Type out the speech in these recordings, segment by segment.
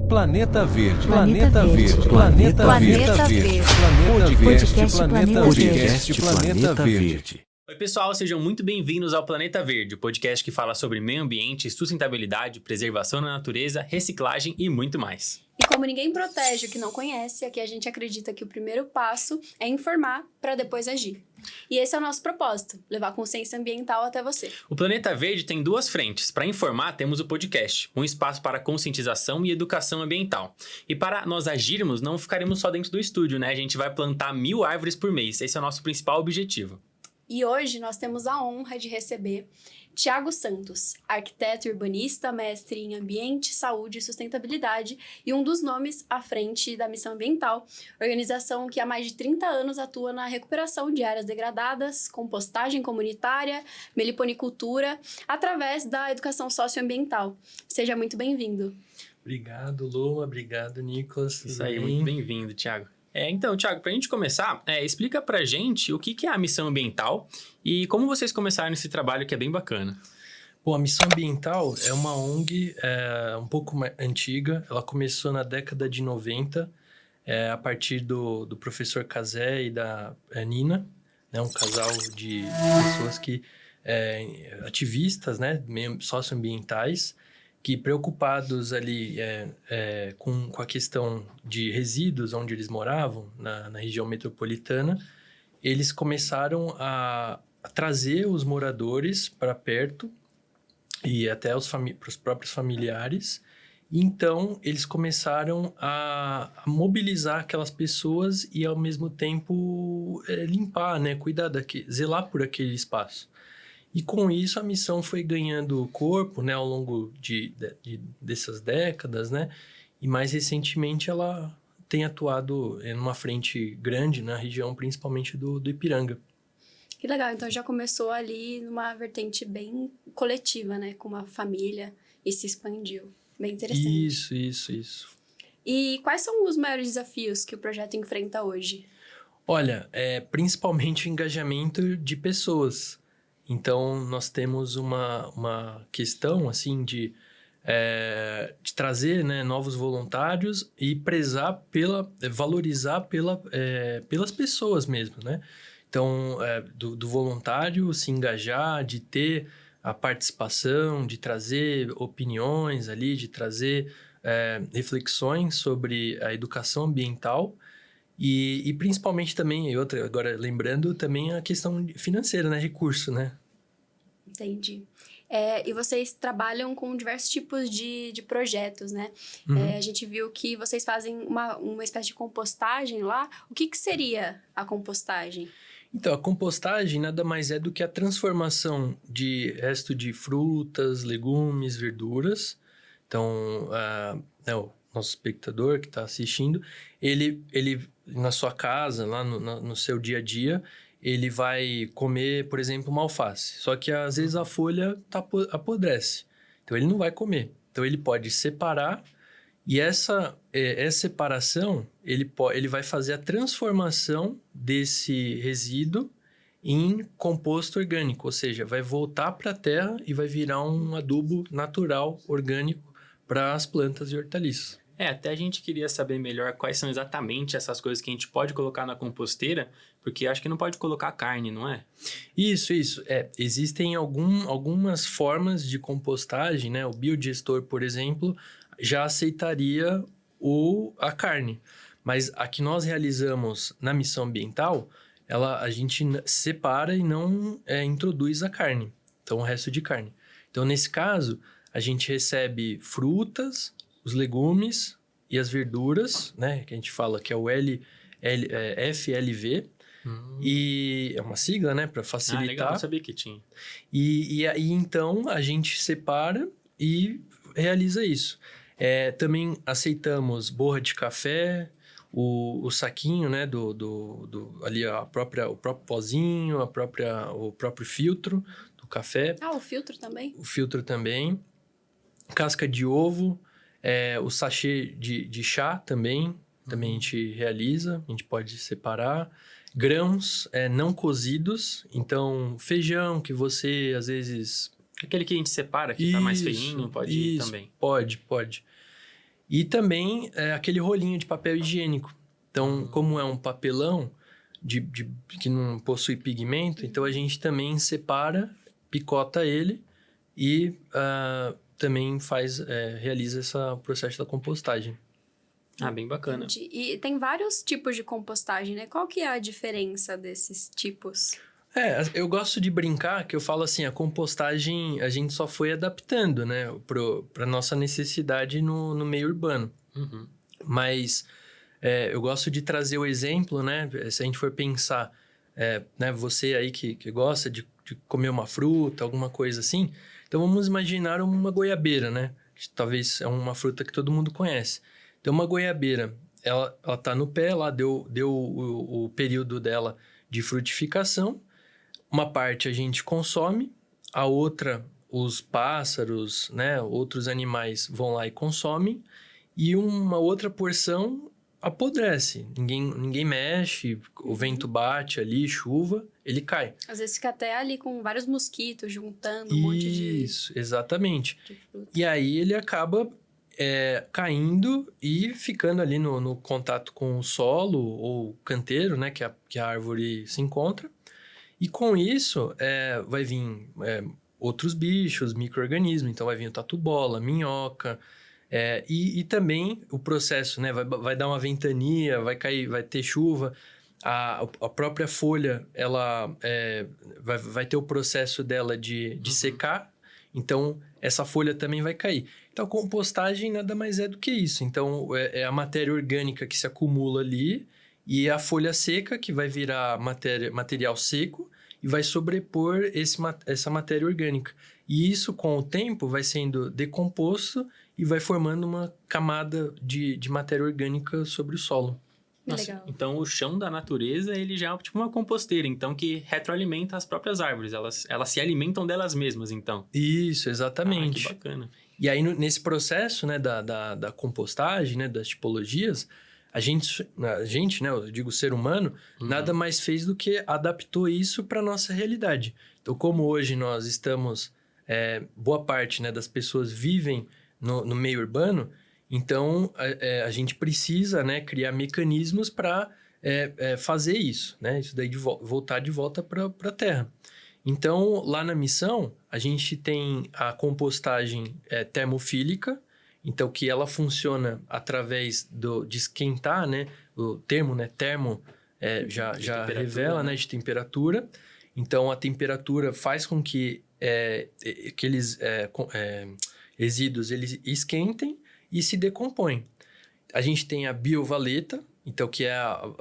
Planeta Verde, Planeta Verde, Planeta Verde, Podcast Planeta Verde. Oi pessoal, sejam muito bem-vindos ao Planeta Verde, o podcast que fala sobre meio ambiente, sustentabilidade, preservação da natureza, reciclagem e muito mais. E como ninguém protege o que não conhece, aqui a gente acredita que o primeiro passo é informar para depois agir. E esse é o nosso propósito, levar consciência ambiental até você. O Planeta Verde tem duas frentes. Para informar, temos o podcast, um espaço para conscientização e educação ambiental. E para nós agirmos, não ficaremos só dentro do estúdio, né? A gente vai plantar 1000 árvores por mês. Esse é o nosso principal objetivo. E hoje nós temos a honra de receber Thiago Santos, arquiteto e urbanista, mestre em ambiente, saúde e sustentabilidade e um dos nomes à frente da Missão Ambiental, organização que há mais de 30 anos atua na recuperação de áreas degradadas, compostagem comunitária, meliponicultura, através da educação socioambiental. Seja muito bem-vindo. Obrigado, Lua. Obrigado, Nicolas. Isso aí, muito bem-vindo, Thiago. Então, Thiago, para a gente começar, explica para a gente o que é a Missão Ambiental e como vocês começaram esse trabalho que é bem bacana. Bom, a Missão Ambiental é uma ONG um pouco mais antiga. Ela começou na década de 90, a partir do professor Cazé e da Nina, né, um casal de pessoas que ativistas, né, socioambientais, que preocupados ali com a questão de resíduos onde eles moravam, na região metropolitana, eles começaram a trazer os moradores para perto e até para os próprios familiares. E então, eles começaram a mobilizar aquelas pessoas e, ao mesmo tempo, limpar, né, cuidar zelar por aquele espaço. E com isso a missão foi ganhando corpo, né, ao longo dessas décadas, né? E mais recentemente ela tem atuado em uma frente grande na região, principalmente do Ipiranga. Que legal, então já começou ali numa vertente bem coletiva, né? Com uma família e se expandiu. Bem interessante. Isso. E quais são os maiores desafios que o projeto enfrenta hoje? Olha, principalmente o engajamento de pessoas. Então, nós temos uma questão, assim, de trazer, né, novos voluntários e valorizar pelas pessoas mesmo, né? Então, do voluntário se engajar, de ter a participação, de trazer opiniões ali, de trazer reflexões sobre a educação ambiental. E principalmente também, agora lembrando, também a questão financeira, né? Recurso, né? Entendi. E vocês trabalham com diversos tipos de projetos, né? Uhum. A gente viu que vocês fazem uma espécie de compostagem lá. O que seria a compostagem? Então, a compostagem nada mais é do que a transformação de resto de frutas, legumes, verduras. Então, o nosso espectador que está assistindo, ele na sua casa, lá no seu dia a dia, ele vai comer, por exemplo, uma alface. Só que às vezes a folha apodrece. Então ele não vai comer. Então ele pode separar e essa separação, ele vai fazer a transformação desse resíduo em composto orgânico. Ou seja, vai voltar para a terra e vai virar um adubo natural, orgânico, para as plantas e hortaliças. Até a gente queria saber melhor quais são exatamente essas coisas que a gente pode colocar na composteira, porque acho que não pode colocar carne, não é? Isso. Existem algumas formas de compostagem, né? O biodigestor, por exemplo, já aceitaria a carne. Mas a que nós realizamos na missão ambiental, a gente separa e não introduz a carne. Então, o resto de carne. Então, nesse caso, a gente recebe frutas, os legumes e as verduras, né? Que a gente fala que é o FLV. E é uma sigla, né? Para facilitar. Legal, não sabia que tinha. E aí, então, a gente separa e realiza isso. Também aceitamos borra de café, o saquinho, né? Ali o próprio pozinho, o próprio filtro do café. O filtro também? O filtro também. Casca de ovo, o sachê de chá também a gente realiza, a gente pode separar. Grãos não cozidos, então feijão que você às vezes... Aquele que a gente separa, que tá mais feinho, pode ir também. Pode. E também aquele rolinho de papel higiênico. Então, como é um papelão que não possui pigmento, então a gente também separa, picota ele e também realiza esse processo da compostagem. Ah, bem bacana. E tem vários tipos de compostagem, né? Qual que é a diferença desses tipos? Eu gosto de brincar que eu falo assim, a compostagem a gente só foi adaptando, né? Para nossa necessidade no meio urbano. Uhum. Mas eu gosto de trazer o exemplo, né? Se a gente for pensar, né? Você aí que gosta de comer uma fruta, alguma coisa assim. Então, vamos imaginar uma goiabeira, né? Que talvez é uma fruta que todo mundo conhece. Então, uma goiabeira, ela tá no pé, lá deu o período dela de frutificação. Uma parte a gente consome, a outra, os pássaros, né? Outros animais vão lá e consomem. E uma outra porção apodrece. Ninguém mexe, o vento bate ali, chuva, ele cai. Às vezes fica até ali com vários mosquitos juntando um monte de... Isso, exatamente. de fruta. E aí ele acaba caindo e ficando ali no contato com o solo ou canteiro, né, que a árvore se encontra. E com isso vai vir outros bichos, micro-organismos. Então vai vir o tatu-bola, minhoca... E também o processo, né? Vai dar uma ventania, vai cair, vai ter chuva. A própria folha, ela vai ter o processo dela de secar. Então, essa folha também vai cair. Então, a compostagem nada mais é do que isso. Então, é a matéria orgânica que se acumula ali e a folha seca que vai virar material seco e vai sobrepor essa matéria orgânica. E isso, com o tempo, vai sendo decomposto e vai formando uma camada de matéria orgânica sobre o solo. Nossa, Legal. então o chão da natureza, ele já é tipo uma composteira, então que retroalimenta as próprias árvores, elas se alimentam delas mesmas, então. Isso, exatamente. Ah, que bacana. E aí, nesse processo, né, da compostagem, né, das tipologias, a gente, né, eu digo ser humano, nada mais fez do que adaptou isso para nossa realidade. Então, como hoje nós estamos, boa parte, né, das pessoas vivem no meio urbano, então a gente precisa, né, criar mecanismos para fazer isso, né? Isso daí voltar de volta para a terra. Então, lá na missão, a gente tem a compostagem termofílica, então que ela funciona através de esquentar, né? O termo, né, termo, já revela, né, de temperatura. Então, a temperatura faz com que aqueles resíduos eles esquentem e se decompõem. A gente tem a biovaleta, então que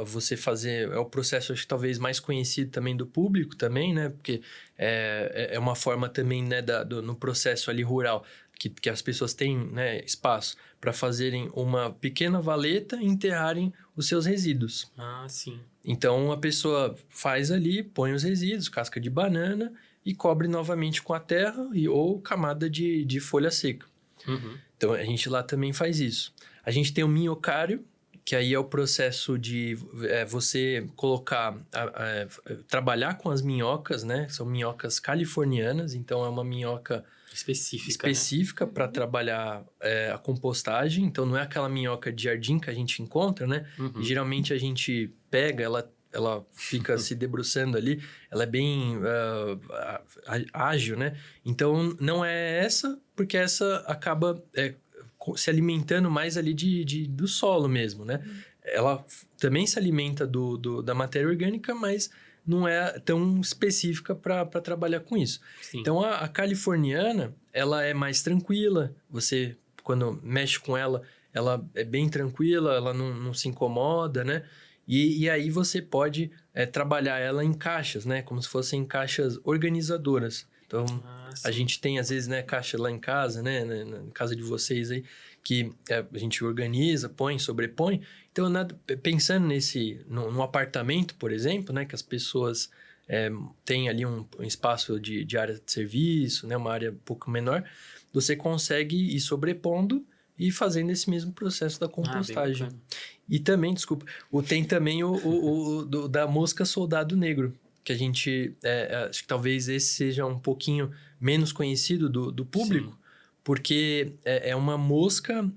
você fazer, o processo acho que talvez mais conhecido também do público também, né? Porque é uma forma também, né, no processo ali rural, que as pessoas têm, né, espaço para fazerem uma pequena valeta e enterrarem os seus resíduos. Ah, sim. Então, a pessoa faz ali, põe os resíduos, casca de banana e cobre novamente com a terra ou camada de folha seca. Uhum. Então, a gente lá também faz isso. A gente tem o minhocário, que aí é o processo de você colocar, trabalhar com as minhocas, né? São minhocas californianas, então é uma minhoca específica né? para trabalhar a compostagem. Então, não é aquela minhoca de jardim que a gente encontra, né? Uhum. E, geralmente a gente pega, ela fica se debruçando ali, ela é bem ágil, né? Então, não é essa, porque essa acaba se alimentando mais ali do solo mesmo, né? Ela também se alimenta da matéria orgânica, mas não é tão específica para trabalhar com isso. Sim. Então, a californiana, ela é mais tranquila. Você, quando mexe com ela é bem tranquila, ela não se incomoda, né? E aí você pode trabalhar ela em caixas, né? Como se fossem caixas organizadoras. Então, a gente tem, às vezes, né, caixa lá em casa, né? Na casa de vocês aí, que a gente organiza, sobrepõe. Então, pensando num apartamento, por exemplo, né? Que as pessoas têm ali um espaço de área de serviço, né? Uma área um pouco menor. Você consegue ir sobrepondo e fazendo esse mesmo processo da compostagem. E também, desculpa, tem também da mosca soldado negro, que a gente, acho que talvez esse seja um pouquinho menos conhecido do público, Sim. porque é uma mosca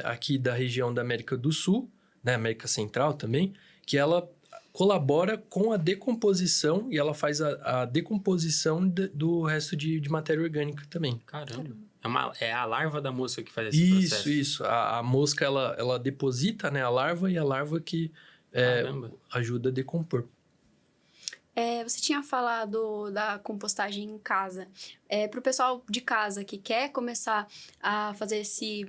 aqui da região da América do Sul, né, América Central também, que ela colabora com a decomposição e ela faz a decomposição do resto de matéria orgânica também. Caramba. É a larva da mosca que faz esse processo. Isso. A mosca, ela deposita, né, a larva, e a larva que ajuda a decompor. Você tinha falado da compostagem em casa. Para o pessoal de casa que quer começar a fazer esse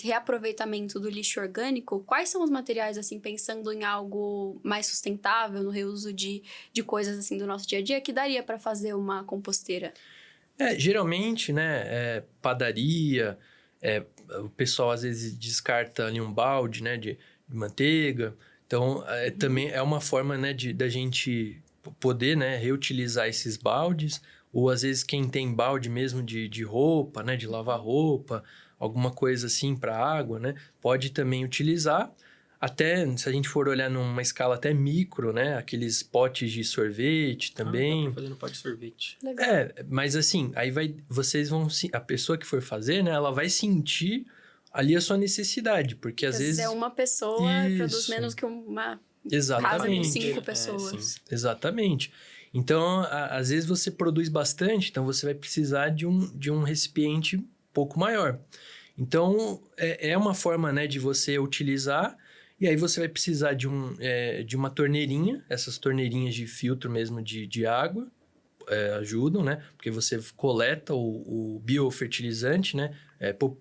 reaproveitamento do lixo orgânico, quais são os materiais, assim, pensando em algo mais sustentável, no reuso de coisas, assim, do nosso dia a dia, que daria para fazer uma composteira? Geralmente, né, padaria, o pessoal às vezes descarta ali um balde, né, de manteiga. Então, também é uma forma, né, da gente poder, né, reutilizar esses baldes, ou às vezes quem tem balde mesmo de roupa, né, de lavar roupa, alguma coisa assim para água, né, pode também utilizar. Até, se a gente for olhar numa escala até micro, né, aqueles potes de sorvete também. Dá pra fazer no pote de sorvete. Legal. Mas assim, aí a pessoa que for fazer, né, ela vai sentir ali a sua necessidade, porque às vezes... uma pessoa produz menos que uma... Casa com 5 pessoas. Exatamente. Então, às vezes você produz bastante, então você vai precisar de um recipiente um pouco maior. Então, é uma forma, né, de você utilizar, e aí você vai precisar de uma torneirinha, essas torneirinhas de filtro mesmo de água, ajudam, né? Porque você coleta o biofertilizante, né?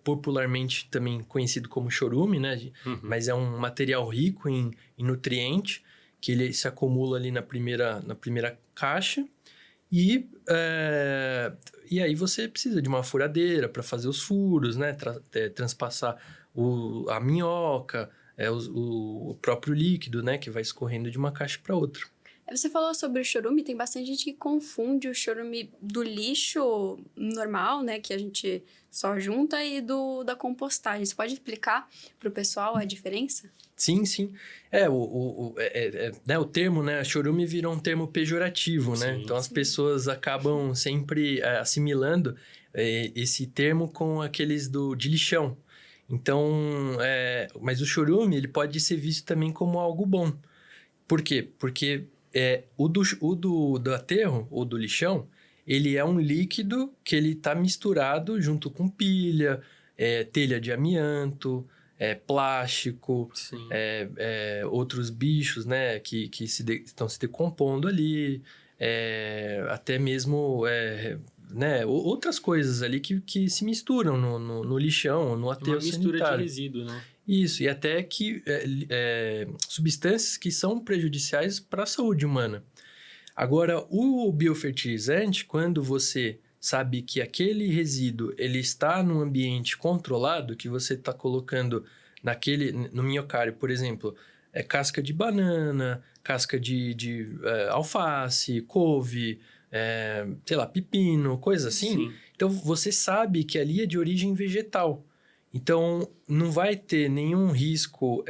Popularmente também conhecido como chorume, né? Uhum. Mas é um material rico em nutriente, que ele se acumula ali na primeira caixa. E aí você precisa de uma furadeira para fazer os furos, né? Transpassar a minhoca, o próprio líquido, né? Que vai escorrendo de uma caixa para outra. Você falou sobre o chorume, tem bastante gente que confunde o chorume do lixo normal, né, que a gente só junta, e da compostagem. Você pode explicar para o pessoal a diferença? Sim. O termo, né, chorume virou um termo pejorativo, né? Sim, então as pessoas acabam sempre assimilando esse termo com aqueles de lixão. Então, mas o chorume, ele pode ser visto também como algo bom. Por quê? Porque o do aterro, ou do lixão, ele é um líquido que ele está misturado junto com pilha, telha de amianto, plástico, outros bichos, né, que estão se decompondo ali, até mesmo né, outras coisas ali que se misturam no lixão, no aterro sanitário. Uma mistura de resíduo, né? Isso, e até que substâncias que são prejudiciais para a saúde humana. Agora, o biofertilizante, quando você sabe que aquele resíduo ele está num ambiente controlado, que você está colocando no minhocário, por exemplo, casca de banana, casca de alface, couve, sei lá, pepino, coisa assim. Sim. Então, você sabe que ali é de origem vegetal. Então, não vai ter nenhum risco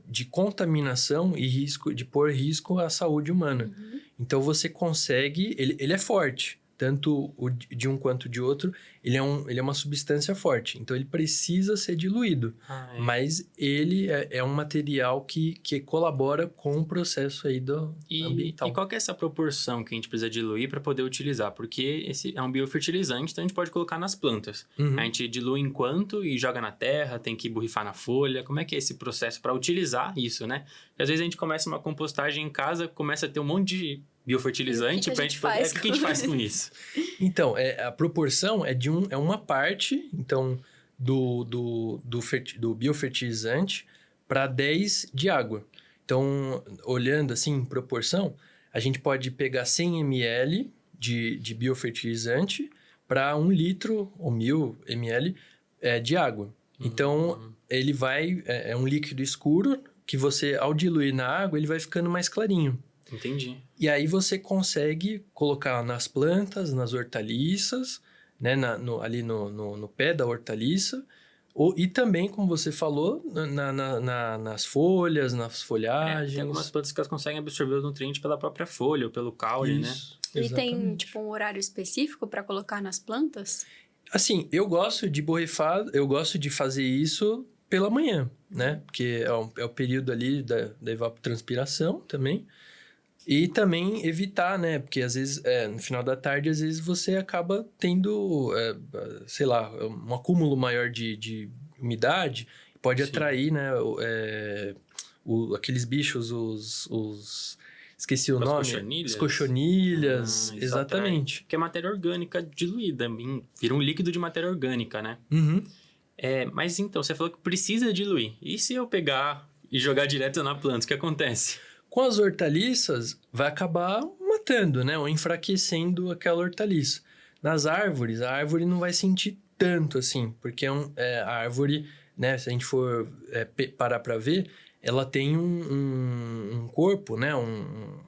de contaminação e risco de pôr risco à saúde humana. Uhum. Então, você consegue... Ele é forte. Tanto de um quanto de outro, ele é uma substância forte. Então, ele precisa ser diluído. Mas ele é um material que colabora com o processo aí ambiental. E qual que é essa proporção que a gente precisa diluir para poder utilizar? Porque esse é um biofertilizante, então a gente pode colocar nas plantas. Uhum. A gente dilui em quanto e joga na terra, tem que borrifar na folha. Como é que é esse processo para utilizar isso, né? Porque às vezes a gente começa uma compostagem em casa, começa a ter um monte de biofertilizante pra gente poder... O que a gente faz com isso? Então, a proporção é uma parte, então, do biofertilizante para 10 de água. Então, olhando assim em proporção, a gente pode pegar 100 ml de biofertilizante para 1 litro ou 1000 ml de água. Então, ele vai... É um líquido escuro que você, ao diluir na água, ele vai ficando mais clarinho. Entendi. E aí você consegue colocar nas plantas, nas hortaliças, né, ali no pé da hortaliça, e também, como você falou, nas folhas, nas folhagens. Tem algumas plantas que elas conseguem absorver os nutrientes pela própria folha ou pelo caule, né? E tem, tipo, um horário específico para colocar nas plantas? Assim, eu gosto de borrifar, eu gosto de fazer isso pela manhã, né? Porque é o período ali da evapotranspiração também. E também evitar, né? Porque às vezes, no final da tarde, às vezes você acaba tendo, sei lá, um acúmulo maior de umidade. Pode Sim. atrair, né? Aqueles bichos, esqueci o As nome. cochonilhas? As cochonilhas, Isso exatamente. Que é matéria orgânica diluída, vira um líquido de matéria orgânica, né? Uhum. Mas então, você falou que precisa diluir. E se eu pegar e jogar direto na planta, o que acontece? Com as hortaliças, vai acabar matando, né? Ou enfraquecendo aquela hortaliça. Nas árvores, a árvore não vai sentir tanto assim, porque a árvore, né? Se a gente for parar para ver, ela tem um corpo, né? Um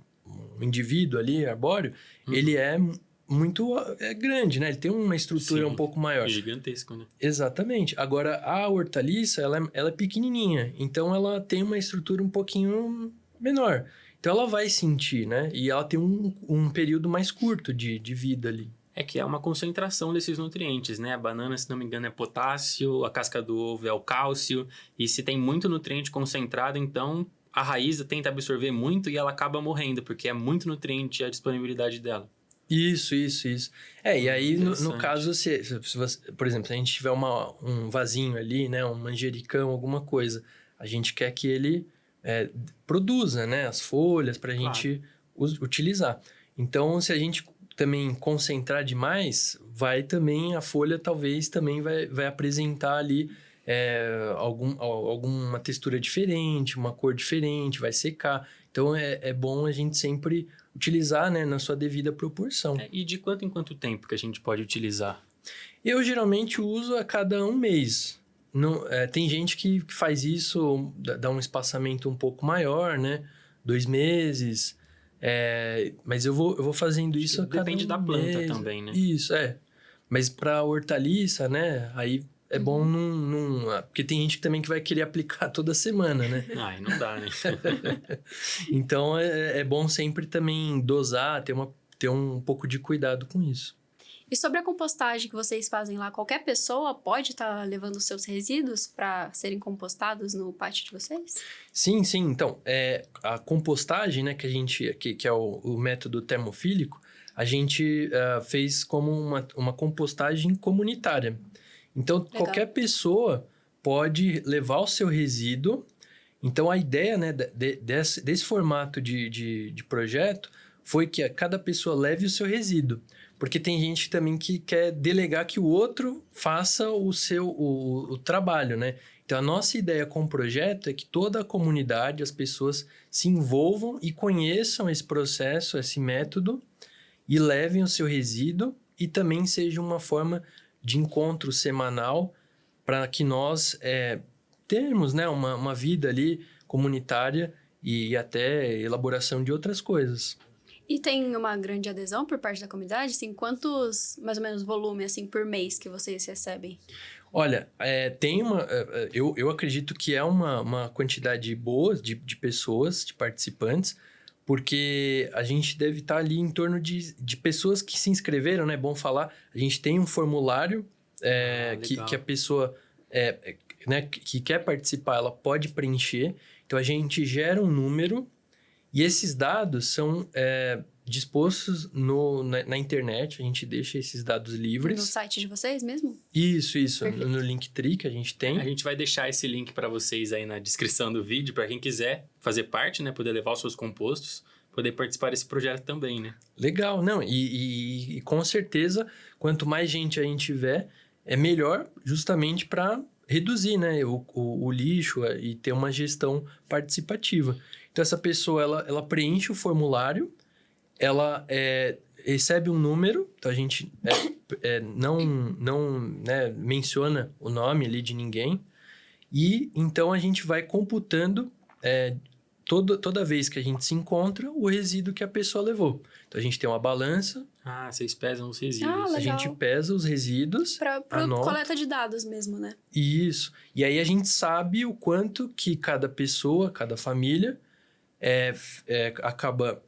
indivíduo ali, arbóreo, ele é muito grande, né? Ele tem uma estrutura um pouco maior. Gigantesco, né? Exatamente. Agora, a hortaliça, ela é pequenininha, então ela tem uma estrutura um pouquinho menor. Então, ela vai sentir, né? E ela tem um período mais curto de vida ali. É que é uma concentração desses nutrientes, né? A banana, se não me engano, é potássio, a casca do ovo é o cálcio, e se tem muito nutriente concentrado, então a raiz tenta absorver muito e ela acaba morrendo, porque é muito nutriente a disponibilidade dela. Isso. E aí, no caso, se você, por exemplo, se a gente tiver um vasinho ali, né? Um manjericão, alguma coisa, a gente quer que ele produza, né? As folhas para a gente utilizar. Então, se a gente também concentrar demais, a folha talvez também vai apresentar ali alguma textura diferente, uma cor diferente, vai secar. Então, é bom a gente sempre utilizar, né, na sua devida proporção. E de quanto em quanto tempo que a gente pode utilizar? Eu geralmente uso a cada um mês. Não, tem gente que faz isso, dá um espaçamento um pouco maior, né? 2 meses. Mas eu vou fazendo isso a cada Depende da planta também, né? Isso, Mas para hortaliça, né? Aí é bom porque tem gente também que vai querer aplicar toda semana, né? Aí não dá, né? Então é bom sempre também dosar, ter um pouco de cuidado com isso. E sobre a compostagem que vocês fazem lá, qualquer pessoa pode estar levando seus resíduos para serem compostados no pátio de vocês? Sim. Então, a compostagem, né, que é o método termofílico, a gente fez como uma compostagem comunitária. Então, Legal. Qualquer pessoa pode levar o seu resíduo. Então, a ideia, né, desse formato de projeto foi que cada pessoa leve o seu resíduo. Porque tem gente também que quer delegar que o outro faça o trabalho, né? Então, a nossa ideia com o projeto é que toda a comunidade, as pessoas se envolvam e conheçam esse processo, esse método, e levem o seu resíduo e também seja uma forma de encontro semanal para que nós termos, né, uma vida ali comunitária e até elaboração de outras coisas. E tem uma grande adesão por parte da comunidade? Assim, quantos, mais ou menos, volume assim, por mês que vocês recebem? Olha, tem eu acredito que é uma quantidade boa de pessoas, de participantes, porque a gente deve estar ali em torno de pessoas que se inscreveram, né? É bom falar, a gente tem um formulário que a pessoa né, que quer participar, ela pode preencher. Então, a gente gera um número e esses dados são dispostos na internet, a gente deixa esses dados livres. No site de vocês mesmo? Isso, Perfeito. no Linktree que a gente tem. A gente vai deixar esse link para vocês aí na descrição do vídeo, para quem quiser fazer parte, né? Poder levar os seus compostos, poder participar desse projeto também, né? Legal, não, e com certeza, quanto mais gente a gente tiver, é melhor justamente para reduzir, né, o lixo e ter uma gestão participativa. Então, essa pessoa, ela preenche o formulário, ela recebe um número, então a gente não né, menciona o nome ali de ninguém, e então a gente vai computando toda vez que a gente se encontra o resíduo que a pessoa levou. Então a gente tem uma balança. Vocês pesam os resíduos. Ah, A legal. gente pesa os resíduos. Para anota. coleta de dados mesmo, né? Isso. E aí a gente sabe o quanto que cada pessoa, cada família acaba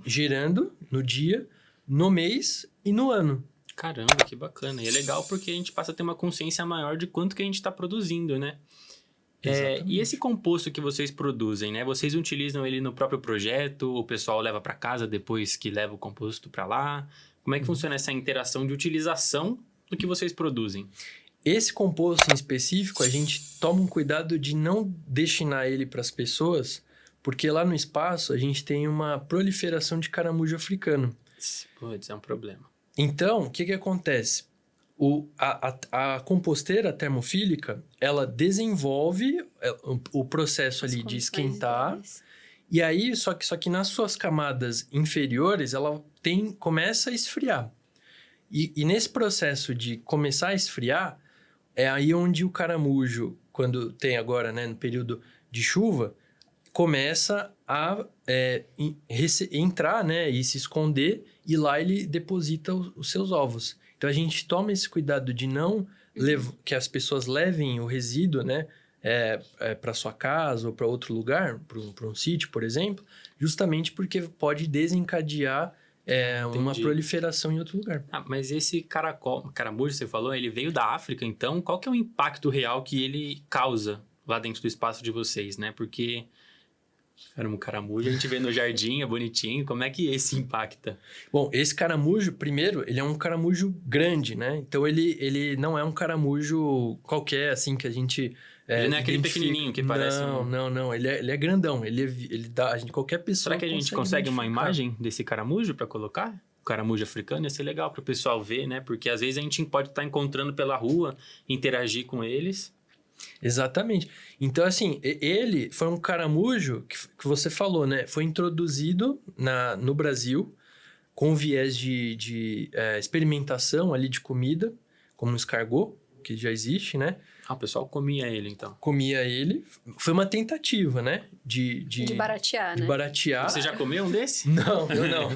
gerando no dia, no mês e no ano. Caramba, que bacana. E é legal porque a gente passa a ter uma consciência maior de quanto que a gente está produzindo, né? E esse composto que vocês produzem, né? Vocês utilizam ele no próprio projeto? O pessoal leva para casa depois que leva o composto para lá? Como é que funciona essa interação de utilização do que vocês produzem? Esse composto em específico, a gente toma um cuidado de não destinar ele para as pessoas, porque lá no espaço a gente tem uma proliferação de caramujo africano. Putz, é um problema. Então, o que acontece? A composteira termofílica, ela desenvolve o processo ali de esquentar, e aí, só que nas suas camadas inferiores, ela começa a esfriar. E nesse processo de começar a esfriar, é aí onde o caramujo, quando tem agora, né, no período de chuva, começa a entrar, né, e se esconder, e lá ele deposita os seus ovos. Então, a gente toma esse cuidado de não que as pessoas levem o resíduo, né, para sua casa ou para outro lugar, para um sítio, por exemplo, justamente porque pode desencadear uma proliferação em outro lugar. Mas esse caramujo, você falou, ele veio da África, então qual que é o impacto real que ele causa lá dentro do espaço de vocês, né? Porque um caramujo a gente vê no jardim, é bonitinho, como é que esse impacta? Bom, esse caramujo, primeiro, ele é um caramujo grande, né? Então, ele não é um caramujo qualquer, assim, que a gente... ele não é aquele pequenininho que parece... Não. Ele é grandão. Ele dá... qualquer pessoa... Será que a gente consegue uma imagem desse caramujo para colocar? O caramujo africano ia ser legal para o pessoal ver, né? Porque às vezes a gente pode estar encontrando pela rua, interagir com eles. Exatamente. Então, assim, ele foi um caramujo que você falou, né? Foi introduzido no Brasil com viés de experimentação ali de comida, como o escargot, que já existe, né? O pessoal comia ele, então. Comia ele. Foi uma tentativa, né? De baratear, de né? baratear. Você já comeu um desse? Não, eu não.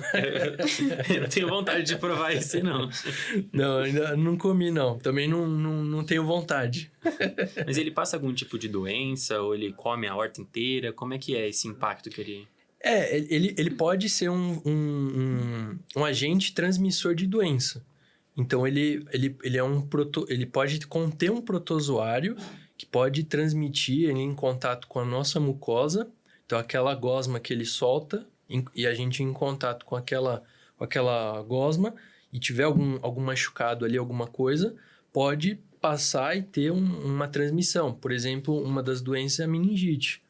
Eu tenho vontade de provar esse, não. Não, ainda não comi, não. Também não tenho vontade. Mas ele passa algum tipo de doença? Ou ele come a horta inteira? Como é que é esse impacto que ele... Ele pode ser um agente transmissor de doença. Então, ele pode conter um protozoário que pode transmitir ele em contato com a nossa mucosa. Então, aquela gosma que ele solta e a gente em contato com aquela gosma e tiver algum machucado ali, alguma coisa, pode passar e ter uma transmissão. Por exemplo, uma das doenças é a meningite.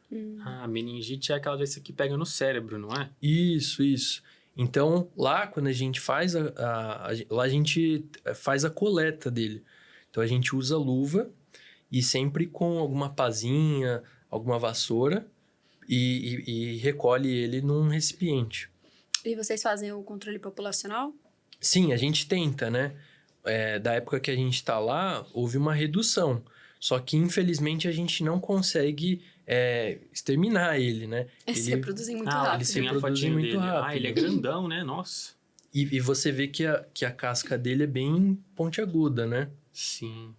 A meningite é aquela doença que pega no cérebro, não é? Isso. Então, lá, quando a gente faz lá a gente faz a coleta dele. Então, a gente usa luva e sempre com alguma pazinha, alguma vassoura e recolhe ele num recipiente. E vocês fazem o controle populacional? Sim, a gente tenta, né? Da época que a gente está lá, houve uma redução. Só que, infelizmente, a gente não consegue exterminar ele, né? Se reproduzem muito rápido. Ele se reproduzem muito rápido. Ele é grandão, né? Nossa. E você vê que a casca dele é bem pontiaguda, né? Sim.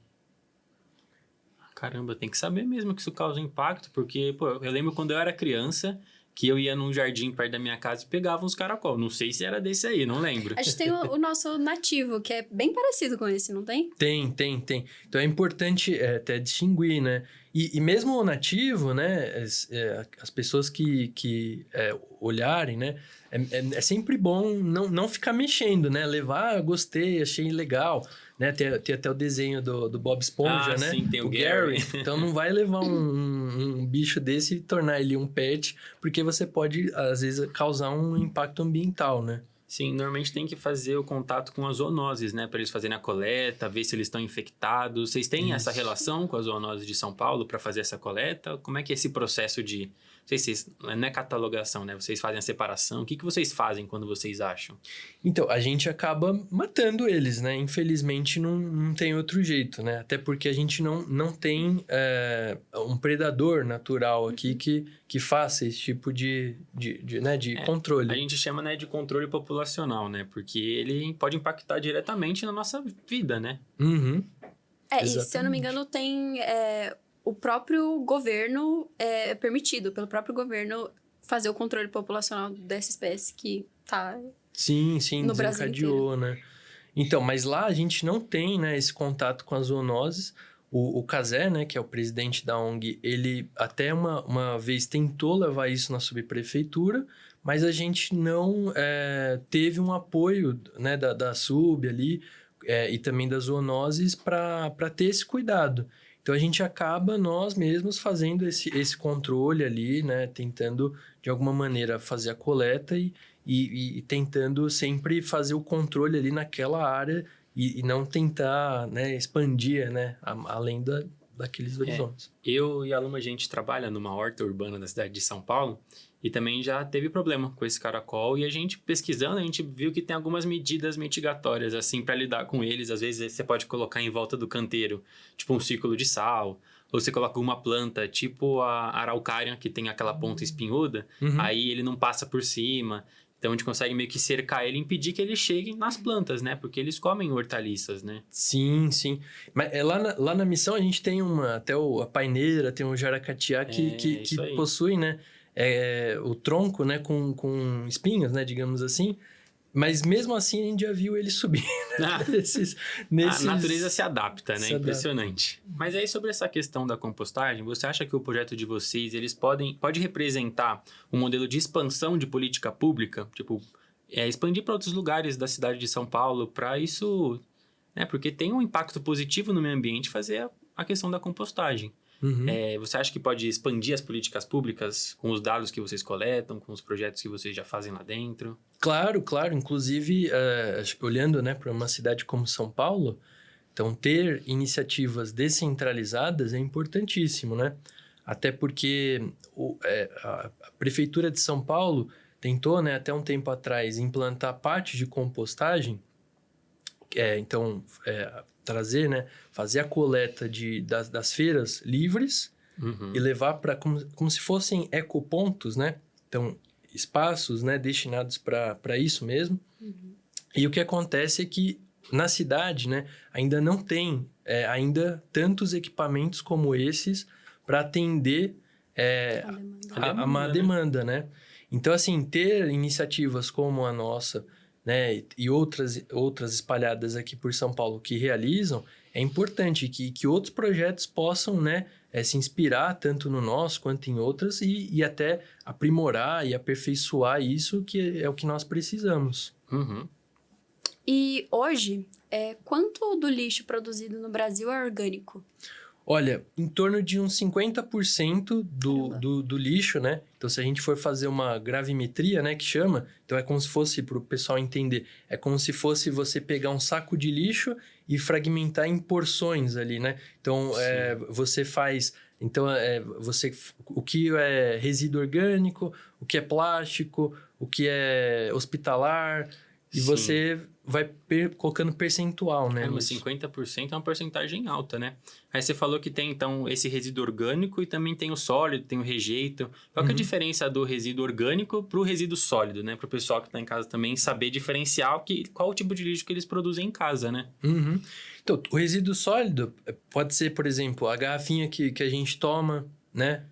Caramba, tem que saber mesmo que isso causa impacto, porque, pô, eu lembro quando eu era criança que eu ia num jardim perto da minha casa e pegava uns caracol. Não sei se era desse aí, não lembro. A gente tem o nosso nativo, que é bem parecido com esse, não tem? Tem. Então, é importante até distinguir, né? E mesmo o nativo, né? As pessoas que olharem, né? É sempre bom não ficar mexendo, né? Levar, gostei, achei legal. Né? Tem até o desenho do Bob Esponja, né? Sim, tem o Gary. Gary. Então, não vai levar um bicho desse e tornar ele um pet, porque você pode, às vezes, causar um impacto ambiental, né? Sim, normalmente tem que fazer o contato com as zoonoses, né? Para eles fazerem a coleta, ver se eles estão infectados. Vocês têm essa relação com as zoonoses de São Paulo para fazer essa coleta? Como é que é esse processo de... Não é catalogação, né? Vocês fazem a separação. O que vocês fazem quando vocês acham? Então, a gente acaba matando eles, né? Infelizmente, não tem outro jeito, né? Até porque a gente não tem um predador natural aqui que faça esse tipo de controle. A gente chama, né, de controle populacional, né? Porque ele pode impactar diretamente na nossa vida, né? Uhum. E se eu não me engano, tem... o próprio governo é permitido pelo próprio governo fazer o controle populacional dessa espécie que tá sim, no Brasil desencadeou, inteiro. né? Então, mas lá a gente não tem, né, esse contato com as zoonoses. O Cazé, né, que é o presidente da ONG, ele até uma vez tentou levar isso na subprefeitura, mas a gente não teve um apoio, né, da sub ali e também das zoonoses para ter esse cuidado. Então, a gente acaba nós mesmos fazendo esse controle ali, né, tentando de alguma maneira fazer a coleta e tentando sempre fazer o controle ali naquela área e não tentar, né, expandir, né, além daqueles horizontes. Eu e a Luma, a gente trabalha numa horta urbana da cidade de São Paulo e também já teve problema com esse caracol e a gente pesquisando, a gente viu que tem algumas medidas mitigatórias, assim, para lidar com eles. Às vezes você pode colocar em volta do canteiro, tipo um círculo de sal, ou você coloca uma planta, tipo a araucária, que tem aquela ponta espinhuda, aí ele não passa por cima. Então, a gente consegue meio que cercar ele e impedir que ele chegue nas plantas, né? Porque eles comem hortaliças, né? Sim, sim. Mas lá na missão a gente tem até a paineira, tem o jaracatiá que possui, né? O tronco, né? Com espinhos, né? Digamos assim. Mas mesmo assim a gente já viu ele subir. A natureza se adapta, né? Impressionante. Mas aí sobre essa questão da compostagem, você acha que o projeto de vocês, eles pode representar um modelo de expansão de política pública? Tipo, expandir para outros lugares da cidade de São Paulo para isso, né? Porque tem um impacto positivo no meio ambiente fazer a questão da compostagem. Você acha que pode expandir as políticas públicas com os dados que vocês coletam, com os projetos que vocês já fazem lá dentro? Claro, claro. Inclusive, olhando, né, para uma cidade como São Paulo, então ter iniciativas descentralizadas é importantíssimo, né? Até porque a Prefeitura de São Paulo tentou, né, até um tempo atrás, implantar parte de compostagem, trazer, né, fazer a coleta das feiras livres e levar para como se fossem ecopontos, né? Então, espaços, né, destinados para isso mesmo. E o que acontece é que na cidade, né, ainda não tem ainda tantos equipamentos como esses para atender a má demanda, né? Então, assim, ter iniciativas como a nossa, né, e outras espalhadas aqui por São Paulo que realizam, é importante que outros projetos possam, né, se inspirar tanto no nosso quanto em outras e até aprimorar e aperfeiçoar isso, que é o que nós precisamos. E hoje, quanto do lixo produzido no Brasil é orgânico? Olha, em torno de uns 50% do lixo, né? Então, se a gente for fazer uma gravimetria, né, que chama, então é como se fosse, para o pessoal entender, é como se fosse você pegar um saco de lixo e fragmentar em porções ali, né? Então, você faz... Então, o que é resíduo orgânico, o que é plástico, o que é hospitalar... E você vai colocando percentual, né? Mas 50% é uma porcentagem alta, né? Aí você falou que tem, então, esse resíduo orgânico e também tem o sólido, tem o rejeito. Qual que é a diferença do resíduo orgânico para o resíduo sólido, né? Para o pessoal que está em casa também saber diferenciar qual o tipo de lixo que eles produzem em casa, né? Então, o resíduo sólido pode ser, por exemplo, a garrafinha que a gente toma, né?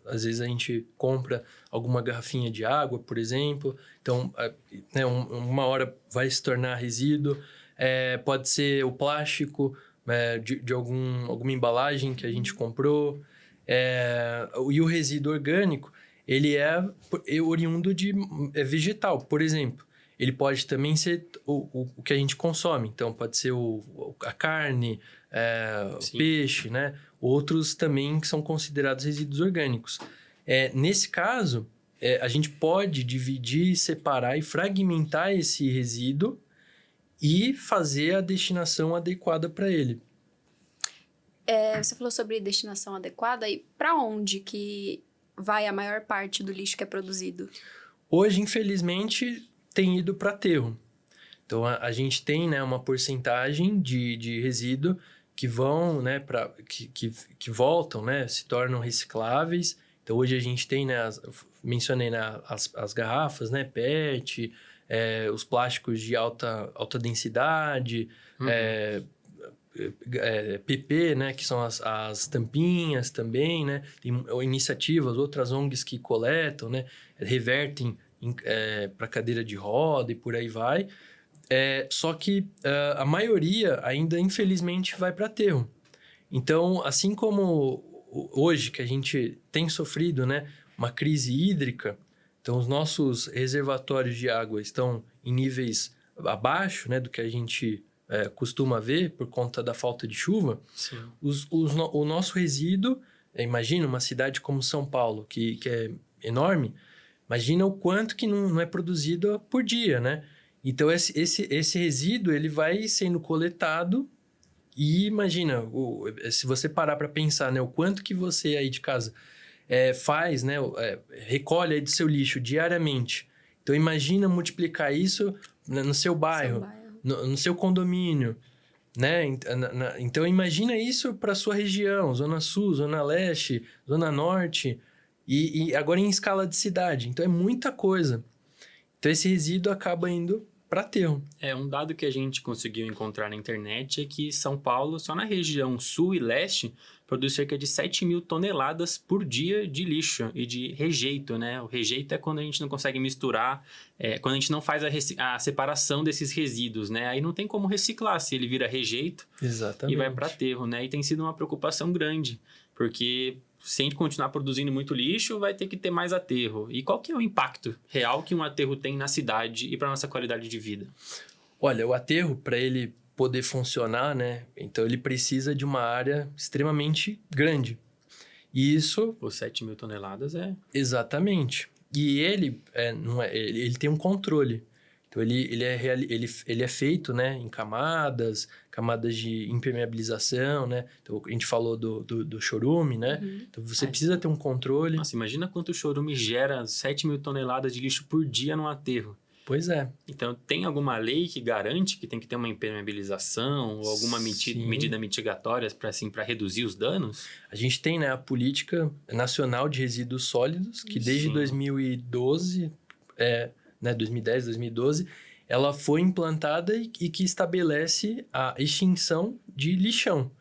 Às vezes a gente compra alguma garrafinha de água, por exemplo. Então, né, uma hora vai se tornar resíduo. Pode ser o plástico de alguma embalagem que a gente comprou. E o resíduo orgânico, ele é oriundo de vegetal, por exemplo. Ele pode também ser o que a gente consome. Então, pode ser a carne, o peixe, né? Outros também que são considerados resíduos orgânicos. Nesse caso, a gente pode dividir, separar e fragmentar esse resíduo e fazer a destinação adequada para ele. Você falou sobre destinação adequada. E para onde que vai a maior parte do lixo que é produzido? Hoje, infelizmente, tem ido para aterro. Então, a gente tem, né, uma porcentagem de resíduo que vão, né, que voltam, né, se tornam recicláveis. Então, hoje a gente tem, né, mencionei, né, as garrafas, né, PET, os plásticos de alta densidade, PP, né, que são as tampinhas também, né, tem iniciativas, outras ONGs que coletam, né, revertem para cadeira de roda e por aí vai. Só que a maioria ainda, infelizmente, vai para aterro. Então, assim como hoje que a gente tem sofrido, né, uma crise hídrica, então os nossos reservatórios de água estão em níveis abaixo, né, do que a gente costuma ver por conta da falta de chuva. Sim. O nosso resíduo, imagina uma cidade como São Paulo, que é enorme, imagina o quanto que não é produzido por dia, né? Então, esse resíduo, ele vai sendo coletado e imagina, se você parar para pensar, né, o quanto que você aí de casa faz, né, recolhe aí do seu lixo diariamente. Então, imagina multiplicar isso no seu bairro, no seu condomínio, né? Então, imagina isso para sua região, Zona Sul, Zona Leste, Zona Norte, e agora em escala de cidade. Então, é muita coisa. Então, esse resíduo acaba indo para aterro. Um dado que a gente conseguiu encontrar na internet é que São Paulo, só na região sul e leste, produz cerca de 7 mil toneladas por dia de lixo e de rejeito, né? O rejeito é quando a gente não consegue misturar, quando a gente não faz a separação desses resíduos, né? Aí não tem como reciclar se ele vira rejeito. Exatamente. E vai para aterro, né? E tem sido uma preocupação grande, porque se a gente continuar produzindo muito lixo, vai ter que ter mais aterro. E qual que é o impacto real que um aterro tem na cidade e para nossa qualidade de vida? Olha, o aterro, para ele poder funcionar, né? Então, ele precisa de uma área extremamente grande. E isso... Os 7 mil toneladas Exatamente. E ele tem um controle. Então, ele é feito, né, em camadas de impermeabilização, né? Então, a gente falou do chorume, né? Uhum. Então, você precisa ter um controle. Nossa, imagina quanto o chorume gera 7 mil toneladas de lixo por dia no aterro. Pois é. Então, tem alguma lei que garante que tem que ter uma impermeabilização ou alguma medida mitigatória para reduzir os danos? A gente tem, né, a Política Nacional de Resíduos Sólidos, que desde 2012... 2010, 2012, ela foi implantada e que estabelece a extinção de lixão.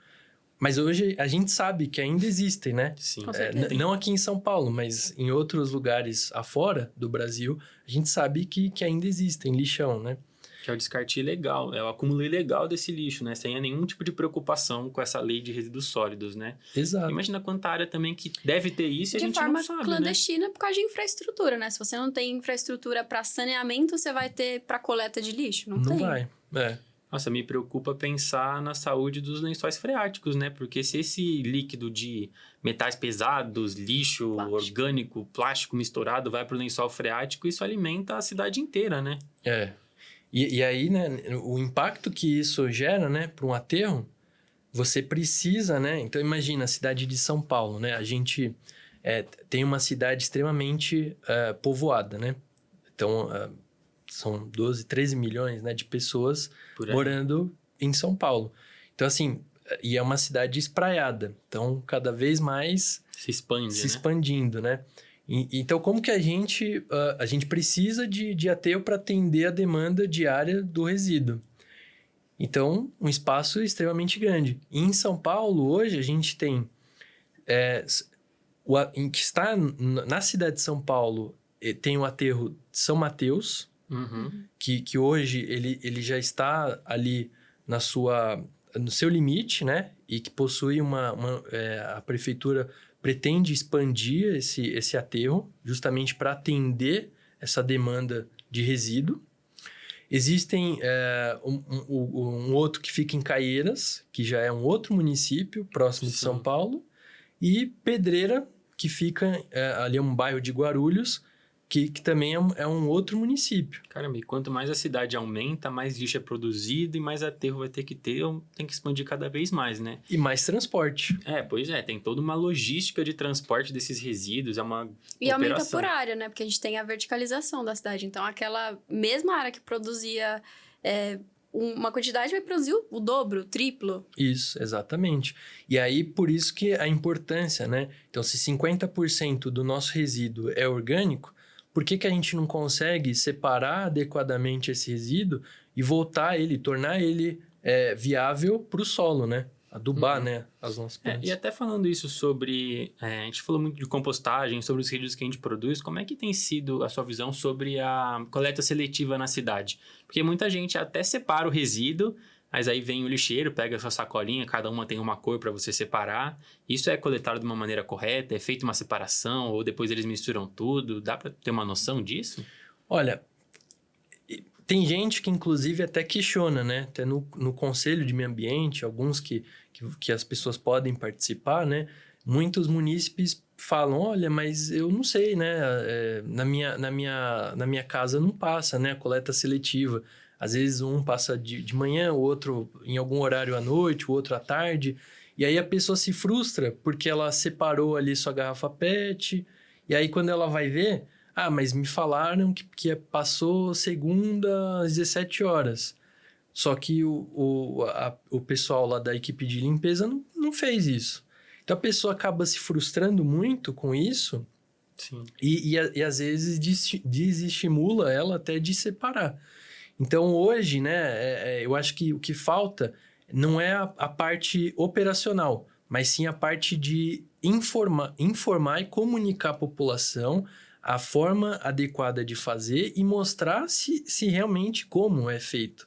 Mas hoje a gente sabe que ainda existem, né? Sim. Não aqui em São Paulo, mas em outros lugares afora do Brasil, a gente sabe que ainda existem lixão, né? Que é o descarte ilegal, é o acúmulo ilegal desse lixo, né? Sem nenhum tipo de preocupação com essa lei de resíduos sólidos, né? Exato. Imagina quanta área também que deve ter isso e a gente não sabe, De forma clandestina, por causa de infraestrutura, né? Se você não tem infraestrutura para saneamento, você vai ter para coleta de lixo? Não tem. Vai, Nossa, me preocupa pensar na saúde dos lençóis freáticos, né? Porque se esse líquido de metais pesados, lixo orgânico, plástico misturado vai para o lençol freático, isso alimenta a cidade inteira, né? E aí, né, o impacto que isso gera, né, para um aterro, você precisa, né? Então, imagina a cidade de São Paulo, né? A gente tem uma cidade extremamente povoada, né? Então, são 12, 13 milhões, né, de pessoas morando em São Paulo. Então, assim, e é uma cidade espraiada. Então, cada vez mais... Se expandindo, né? Então, como que a gente precisa de aterro para atender a demanda diária do resíduo? Então, um espaço extremamente grande. E em São Paulo, hoje, a gente tem... que está na cidade de São Paulo, tem o aterro de São Mateus, que hoje ele já está ali no seu limite, né? E que possui a prefeitura pretende expandir esse aterro justamente para atender essa demanda de resíduo. Existem um outro que fica em Caieiras, que já é um outro município próximo de São Paulo, e Pedreira, que fica ali um bairro de Guarulhos, que também é um outro município. Caramba, e quanto mais a cidade aumenta, mais lixo é produzido e mais aterro vai ter que ter, tem que expandir cada vez mais, né? E mais transporte. Pois é, tem toda uma logística de transporte desses resíduos, é uma E aumenta por área, né? Porque a gente tem a verticalização da cidade. Então, aquela mesma área que produzia uma quantidade vai produzir o dobro, o triplo. Isso, exatamente. E aí, por isso que a importância, né? Então, se 50% do nosso resíduo é orgânico, por que a gente não consegue separar adequadamente esse resíduo e tornar ele viável para o solo, né? adubar, né, as nossas plantas. E até falando isso sobre... a gente falou muito de compostagem, sobre os resíduos que a gente produz. Como é que tem sido a sua visão sobre a coleta seletiva na cidade? Porque muita gente até separa o resíduo, mas aí vem o lixeiro, pega a sua sacolinha, cada uma tem uma cor para você separar. Isso é coletado de uma maneira correta? É feita uma separação? Ou depois eles misturam tudo? Dá para ter uma noção disso? Olha, tem gente que inclusive até questiona, né? Até no Conselho de Meio Ambiente, alguns que as pessoas podem participar, né? Muitos munícipes falam, olha, mas eu não sei, né? Na minha casa não passa, né? A coleta seletiva. Às vezes um passa de manhã, o outro em algum horário à noite, o outro à tarde. E aí a pessoa se frustra porque ela separou ali sua garrafa PET. E aí quando ela vai ver, mas me falaram que passou segunda às 17 horas. Só que o pessoal lá da equipe de limpeza não fez isso. Então a pessoa acaba se frustrando muito com isso. Sim. E às vezes desestimula ela até de separar. Então, hoje, né, eu acho que o que falta não é a parte operacional, mas sim a parte de informar e comunicar à população a forma adequada de fazer e mostrar se realmente como é feito.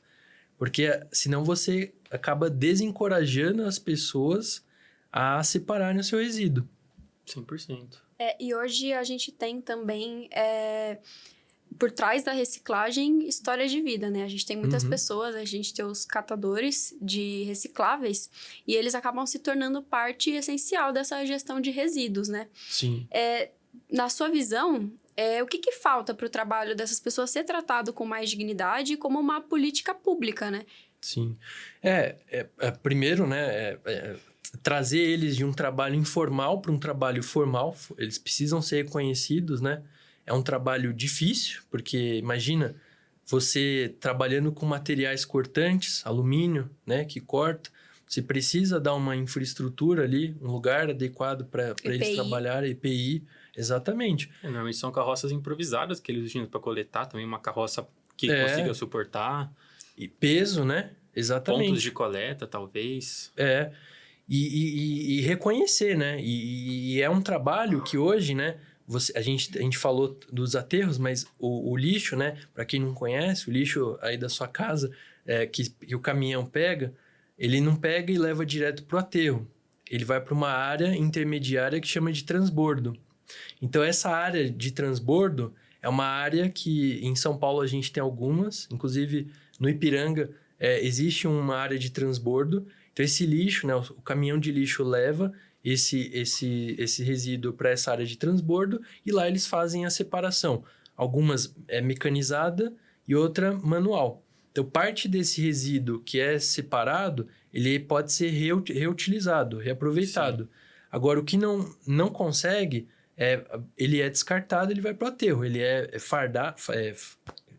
Porque senão você acaba desencorajando as pessoas a separarem o seu resíduo. 100%. E hoje a gente tem também... por trás da reciclagem, história de vida, né? A gente tem muitas pessoas, a gente tem os catadores de recicláveis e eles acabam se tornando parte essencial dessa gestão de resíduos, né? Sim. Na sua visão, o que falta para o trabalho dessas pessoas ser tratado com mais dignidade como uma política pública, né? Sim. Primeiro, né, trazer eles de um trabalho informal para um trabalho formal, eles precisam ser reconhecidos, né? É um trabalho difícil, porque imagina você trabalhando com materiais cortantes, alumínio, né, que corta. Você precisa dar uma infraestrutura ali, um lugar adequado para eles trabalharem, EPI, exatamente. Normalmente são carroças improvisadas que eles utilizam para coletar, também uma carroça que consiga suportar. E peso, né? Exatamente. Pontos de coleta, talvez. E reconhecer, né? E é um trabalho que hoje, né? A gente falou dos aterros, mas o lixo, né? Para quem não conhece, o lixo aí da sua casa, que o caminhão pega, ele não pega e leva direto para o aterro. Ele vai para uma área intermediária que chama de transbordo. Então, essa área de transbordo é uma área que em São Paulo a gente tem algumas, inclusive no Ipiranga existe uma área de transbordo. Então, esse lixo, né? O caminhão de lixo leva esse resíduo para essa área de transbordo e lá eles fazem a separação. Algumas é mecanizada e outra manual. Então, parte desse resíduo que é separado, ele pode ser reutilizado, reaproveitado. Sim. Agora, o que não consegue, ele é descartado, ele vai para o aterro. Ele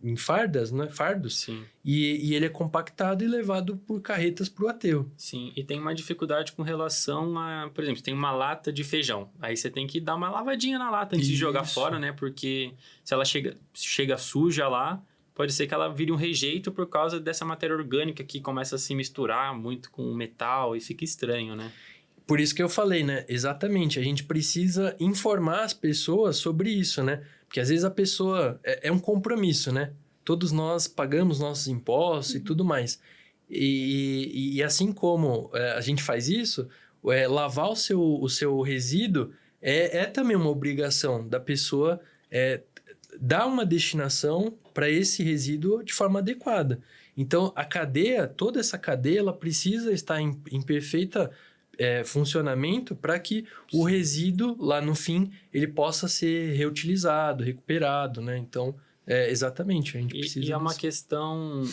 em fardas, né? Fardos. Sim. E ele é compactado e levado por carretas para o aterro. Sim, e tem uma dificuldade com relação a... Por exemplo, tem uma lata de feijão. Aí você tem que dar uma lavadinha na lata antes de jogar fora, né? Porque se ela chega suja lá, pode ser que ela vire um rejeito por causa dessa matéria orgânica que começa a se misturar muito com o metal e fica estranho, né? Por isso que eu falei, né? Exatamente. A gente precisa informar as pessoas sobre isso, né? Porque às vezes a pessoa... É um compromisso, né? Todos nós pagamos nossos impostos e tudo mais. E assim como a gente faz isso, lavar o seu resíduo é também uma obrigação da pessoa dar uma destinação para esse resíduo de forma adequada. Então, toda essa cadeia, ela precisa estar em perfeita... funcionamento para que o resíduo, lá no fim, ele possa ser reutilizado, recuperado, né? Então, exatamente, a gente precisa E é uma questão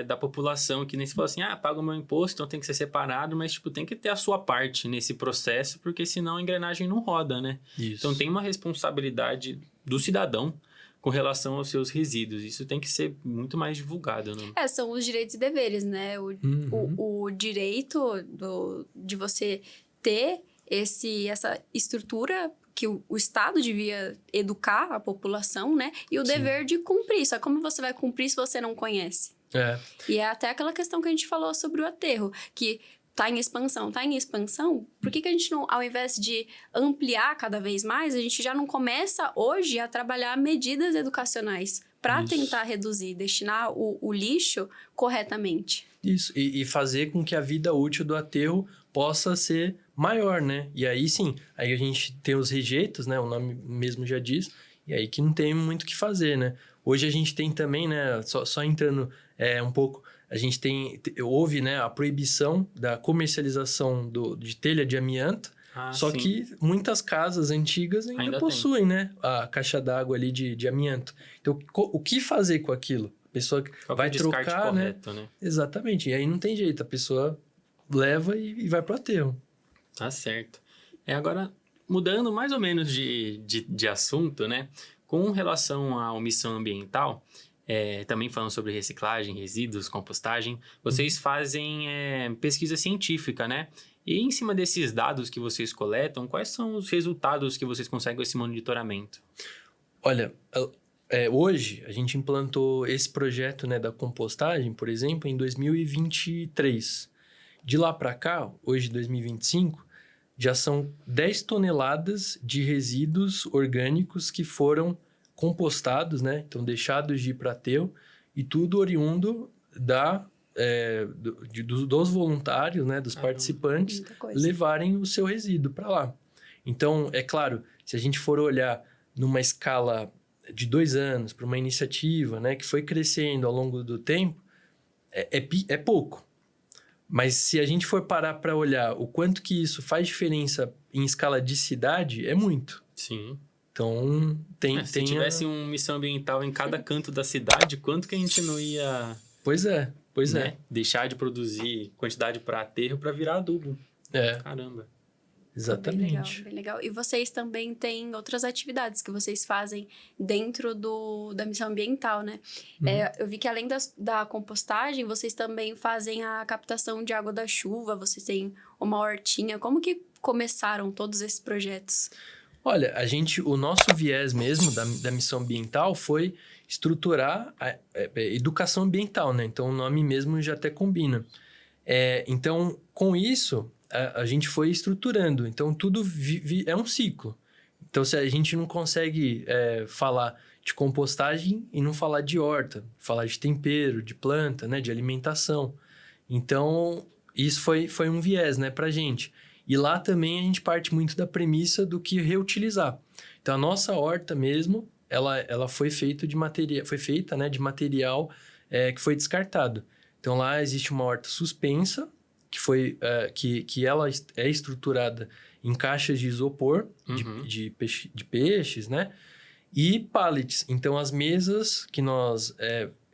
da população, que nem se fala assim, paga o meu imposto, então tem que ser separado, mas tipo, tem que ter a sua parte nesse processo, porque senão a engrenagem não roda, né? Isso. Então, tem uma responsabilidade do cidadão com relação aos seus resíduos. Isso tem que ser muito mais divulgado, né? São os direitos e deveres, né? O direito de você ter essa estrutura que o Estado devia educar a população, né? E o dever de cumprir. Só como você vai cumprir se você não conhece? E é até aquela questão que a gente falou sobre o aterro, que tá em expansão. Tá em expansão, por que a gente não, ao invés de ampliar cada vez mais, a gente já não começa hoje a trabalhar medidas educacionais para tentar reduzir, destinar o lixo corretamente? Isso, e fazer com que a vida útil do aterro possa ser maior, né? E aí sim, aí a gente tem os rejeitos, né? O nome mesmo já diz, e aí que não tem muito o que fazer, né? Hoje a gente tem também, né? Só entrando um pouco, a gente houve, né, a proibição da comercialização de telha de amianto, só sim. que muitas casas antigas ainda possuem, né? A caixa d'água ali de amianto. Então, o que fazer com aquilo? A pessoa vai trocar, correto, né? Exatamente. E aí não tem jeito. A pessoa leva e vai pro aterro. Tá certo. Agora, mudando mais ou menos de assunto, né? Com relação à omissão ambiental, também falando sobre reciclagem, resíduos, compostagem, vocês fazem pesquisa científica, né? E em cima desses dados que vocês coletam, quais são os resultados que vocês conseguem com esse monitoramento? Olha, hoje a gente implantou esse projeto, né, da compostagem, por exemplo, em 2023. De lá para cá, hoje 2025, já são 10 toneladas de resíduos orgânicos que foram compostados, né? Então, deixados de ir para aterro, e tudo oriundo dos voluntários, né? Dos participantes, levarem o seu resíduo para lá. Então, é claro, se a gente for olhar numa escala de 2 anos para uma iniciativa, né, que foi crescendo ao longo do tempo, é pouco. Mas se a gente for parar para olhar o quanto que isso faz diferença em escala de cidade, é muito. Sim. Então, se tivesse uma missão ambiental em cada canto da cidade, quanto que a gente não ia... Pois é. Deixar de produzir quantidade para aterro para virar adubo. Caramba. Exatamente. Bem legal. E vocês também têm outras atividades que vocês fazem dentro da missão ambiental, né? Eu vi que além da compostagem, vocês também fazem a captação de água da chuva, vocês têm uma hortinha. Como que começaram todos esses projetos? Olha, o nosso viés mesmo da missão ambiental foi estruturar a educação ambiental, né? Então, o nome mesmo já até combina. Então, com isso, a gente foi estruturando. Então, tudo é um ciclo. Então, se a gente não consegue falar de compostagem e não falar de horta, falar de tempero, de planta, né? De alimentação. Então, isso foi um viés, né, pra gente. E lá também a gente parte muito da premissa do que reutilizar. Então, a nossa horta mesmo, ela foi feita de material que foi descartado. Então, lá existe uma horta suspensa, que ela é estruturada em caixas de isopor, de peixes, né? E pallets. Então, as mesas que nós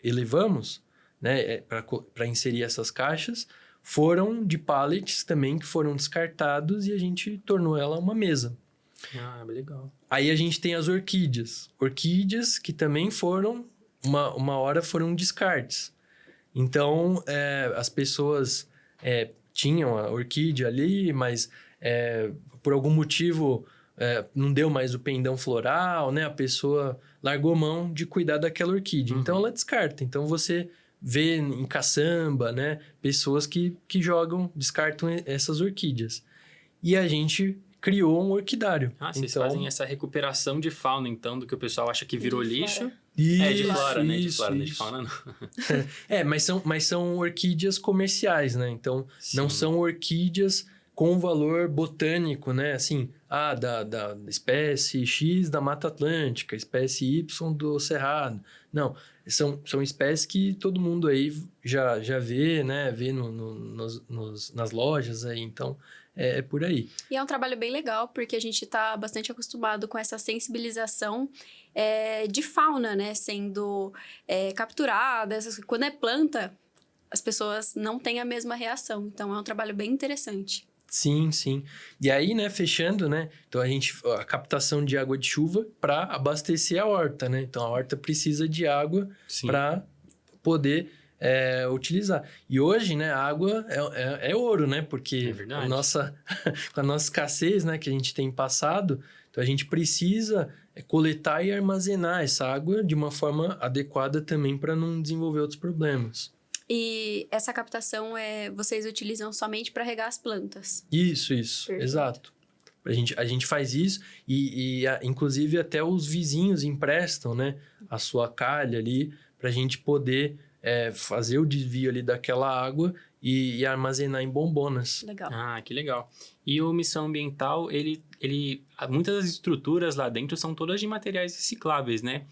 elevamos, né, para inserir essas caixas, foram de pallets também que foram descartados e a gente tornou ela uma mesa. Legal. Aí a gente tem as orquídeas. Orquídeas que também foram, uma hora foram descartes. Então, as pessoas tinham a orquídea ali, mas por algum motivo não deu mais o pendão floral, né? A pessoa largou mão de cuidar daquela orquídea. Então, ela descarta. Então, você vê em caçamba, né? Pessoas que descartam essas orquídeas. E a gente criou um orquidário. Vocês fazem essa recuperação de fauna, então, do que o pessoal acha que virou lixo. Isso, de flora, né? De isso, flora, isso. de fauna não. Mas são orquídeas comerciais, né? Então, não são orquídeas com valor botânico, né? Assim, da espécie X da Mata Atlântica, espécie Y do Cerrado. Não, são espécies que todo mundo aí já vê, né? Vê nas lojas aí, então é por aí. E é um trabalho bem legal, porque a gente está bastante acostumado com essa sensibilização de fauna, né? Sendo capturada. Quando é planta, as pessoas não têm a mesma reação. Então, é um trabalho bem interessante. Sim, sim. E aí, né, fechando, né? Então, a captação de água de chuva para abastecer a horta, né? Então, a horta precisa de água para poder utilizar. E hoje, né, a água é ouro, né? Porque com a nossa escassez, né, que a gente tem passado, então a gente precisa coletar e armazenar essa água de uma forma adequada também para não desenvolver outros problemas. E essa captação vocês utilizam somente para regar as plantas? Isso, Perfeito. exato. A gente faz isso inclusive até os vizinhos emprestam, né, a sua calha ali para a gente poder fazer o desvio ali daquela água e armazenar em bombonas. Legal. Ah, que legal. E o Missão Ambiental, muitas das estruturas lá dentro são todas de materiais recicláveis, né?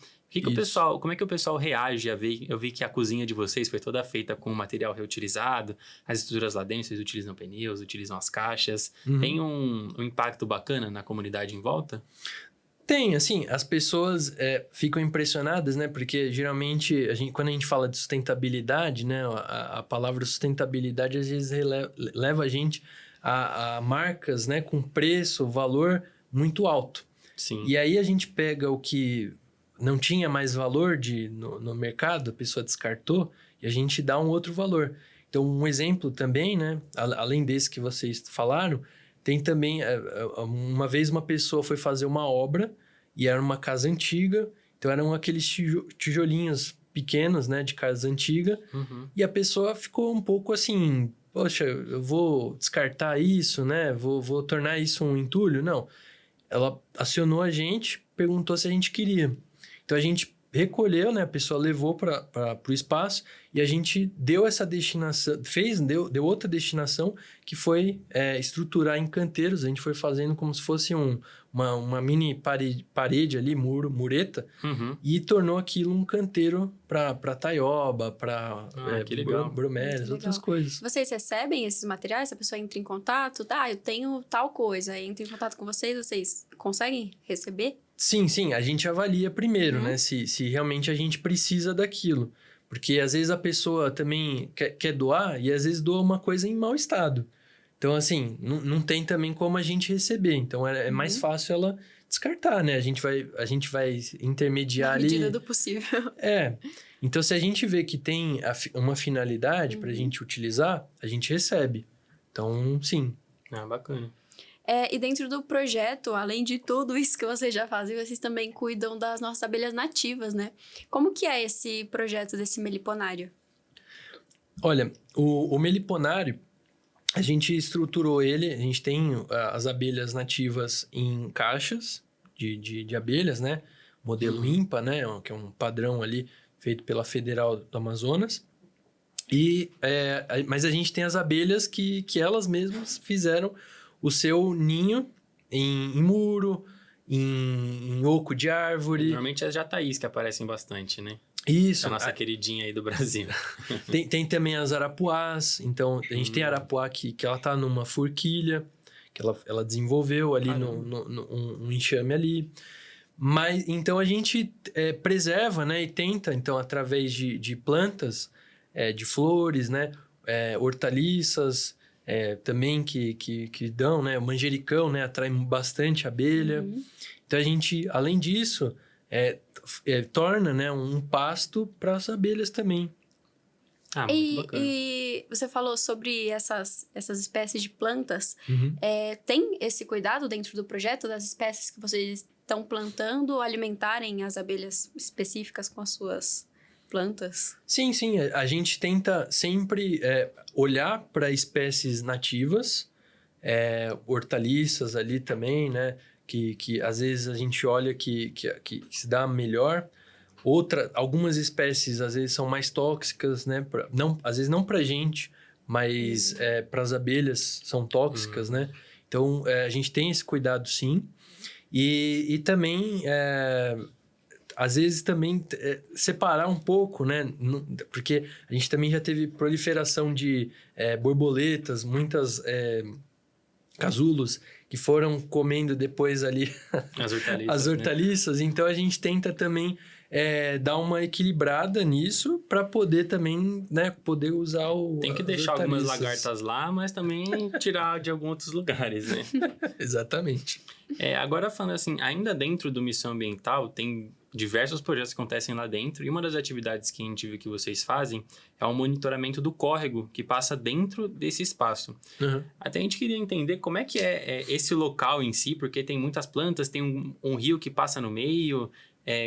Como é que o pessoal reage a ver? Eu vi que a cozinha de vocês foi toda feita com material reutilizado, as estruturas lá dentro, vocês utilizam pneus, utilizam as caixas. Uhum. Tem um impacto bacana na comunidade em volta? Tem, assim, as pessoas ficam impressionadas, né? Porque geralmente, quando a gente fala de sustentabilidade, né? A palavra sustentabilidade às vezes leva a gente a marcas, né? Com preço, valor muito alto. Sim. E aí a gente pega o que não tinha mais valor no mercado, a pessoa descartou, e a gente dá um outro valor. Então, um exemplo também, né? Além desse que vocês falaram, tem também, uma vez uma pessoa foi fazer uma obra e era uma casa antiga, então eram aqueles tijolinhos pequenos, né, de casa antiga, Uhum. e a pessoa ficou um pouco assim, poxa, eu vou descartar isso, né, vou tornar isso um entulho? Não. Ela acionou a gente, perguntou se a gente queria. Então, a gente recolheu, né? A pessoa levou para o espaço e a gente deu essa destinação, deu outra destinação que foi estruturar em canteiros. A gente foi fazendo como se fosse uma mini parede ali, mureta, Uhum. e tornou aquilo um canteiro para taioba, para que legal. bromélias, Muito outras legal. coisas. Vocês recebem esses materiais? A pessoa entra em contato? Eu tenho tal coisa. Entra em contato com vocês conseguem receber? Sim, a gente avalia primeiro, Uhum. né? Se realmente a gente precisa daquilo. Porque às vezes a pessoa também quer doar e às vezes doa uma coisa em mau estado. Então, assim, não tem também como a gente receber. Então, é mais fácil ela descartar, né? A gente vai intermediar Na ali... medida do possível. Então, se a gente vê que tem uma finalidade para a gente utilizar, a gente recebe. Então, sim. Ah, bacana. E dentro do projeto, além de tudo isso que vocês já fazem, vocês também cuidam das nossas abelhas nativas, né? Como que é esse projeto desse meliponário? Olha, o meliponário, a gente estruturou ele, a gente tem as abelhas nativas em caixas de abelhas, né? Modelo INPA, né? Que é um padrão ali feito pela Federal do Amazonas. Mas a gente tem as abelhas que elas mesmas fizeram o seu ninho em muro, em oco de árvore. Normalmente é as jataís que aparecem bastante, né? Isso. A nossa queridinha aí do Brasil. Tem também as arapuás. Então, a gente tem a arapuá que ela tá numa forquilha, que ela desenvolveu ali um enxame ali. Mas, então, a gente preserva, né? E tenta, então, através de plantas, de flores, né? Hortaliças... também que dão, né? O manjericão, né? Atrai bastante abelha. Uhum. Então, a gente, além disso, torna, né? Um pasto para as abelhas também. Ah, muito bacana. E você falou sobre essas espécies de plantas. Uhum. Tem esse cuidado dentro do projeto das espécies que vocês estão plantando, alimentarem as abelhas específicas com as suas plantas? Sim. A gente tenta sempre olhar para espécies nativas, hortaliças ali também, né? Que às vezes a gente olha que se dá melhor. Algumas espécies às vezes são mais tóxicas, né? Às vezes não para a gente, mas para as abelhas são tóxicas, né? Então a gente tem esse cuidado sim. E também... às vezes também separar um pouco, né? Porque a gente também já teve proliferação de borboletas, muitas casulos que foram comendo depois ali as hortaliças. Né? Então, a gente tenta também dar uma equilibrada nisso para poder também, né? Poder usar Tem que deixar algumas lagartas lá, mas também tirar de alguns outros lugares, né? Exatamente. Agora, falando assim, ainda dentro do Missão Ambiental, tem diversos projetos que acontecem lá dentro, e uma das atividades que a gente viu que vocês fazem é o monitoramento do córrego que passa dentro desse espaço. Uhum. Até a gente queria entender como é que é esse local em si, porque tem muitas plantas, tem um rio que passa no meio,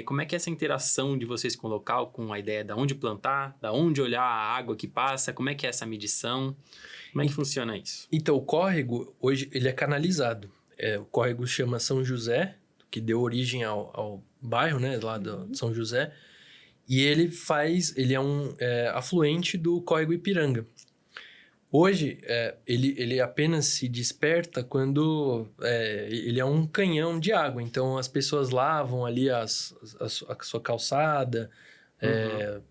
Como é que é essa interação de vocês com o local, com a ideia de onde plantar, da onde olhar a água que passa, como é que é essa medição? Como é que funciona isso? Então, o córrego, hoje, ele é canalizado. O córrego chama São José, que deu origem ao bairro, né, lá de São José. E ele é um afluente do córrego Ipiranga. Hoje, ele apenas se desperta quando ele é um canhão de água. Então, as pessoas lavam ali a sua calçada,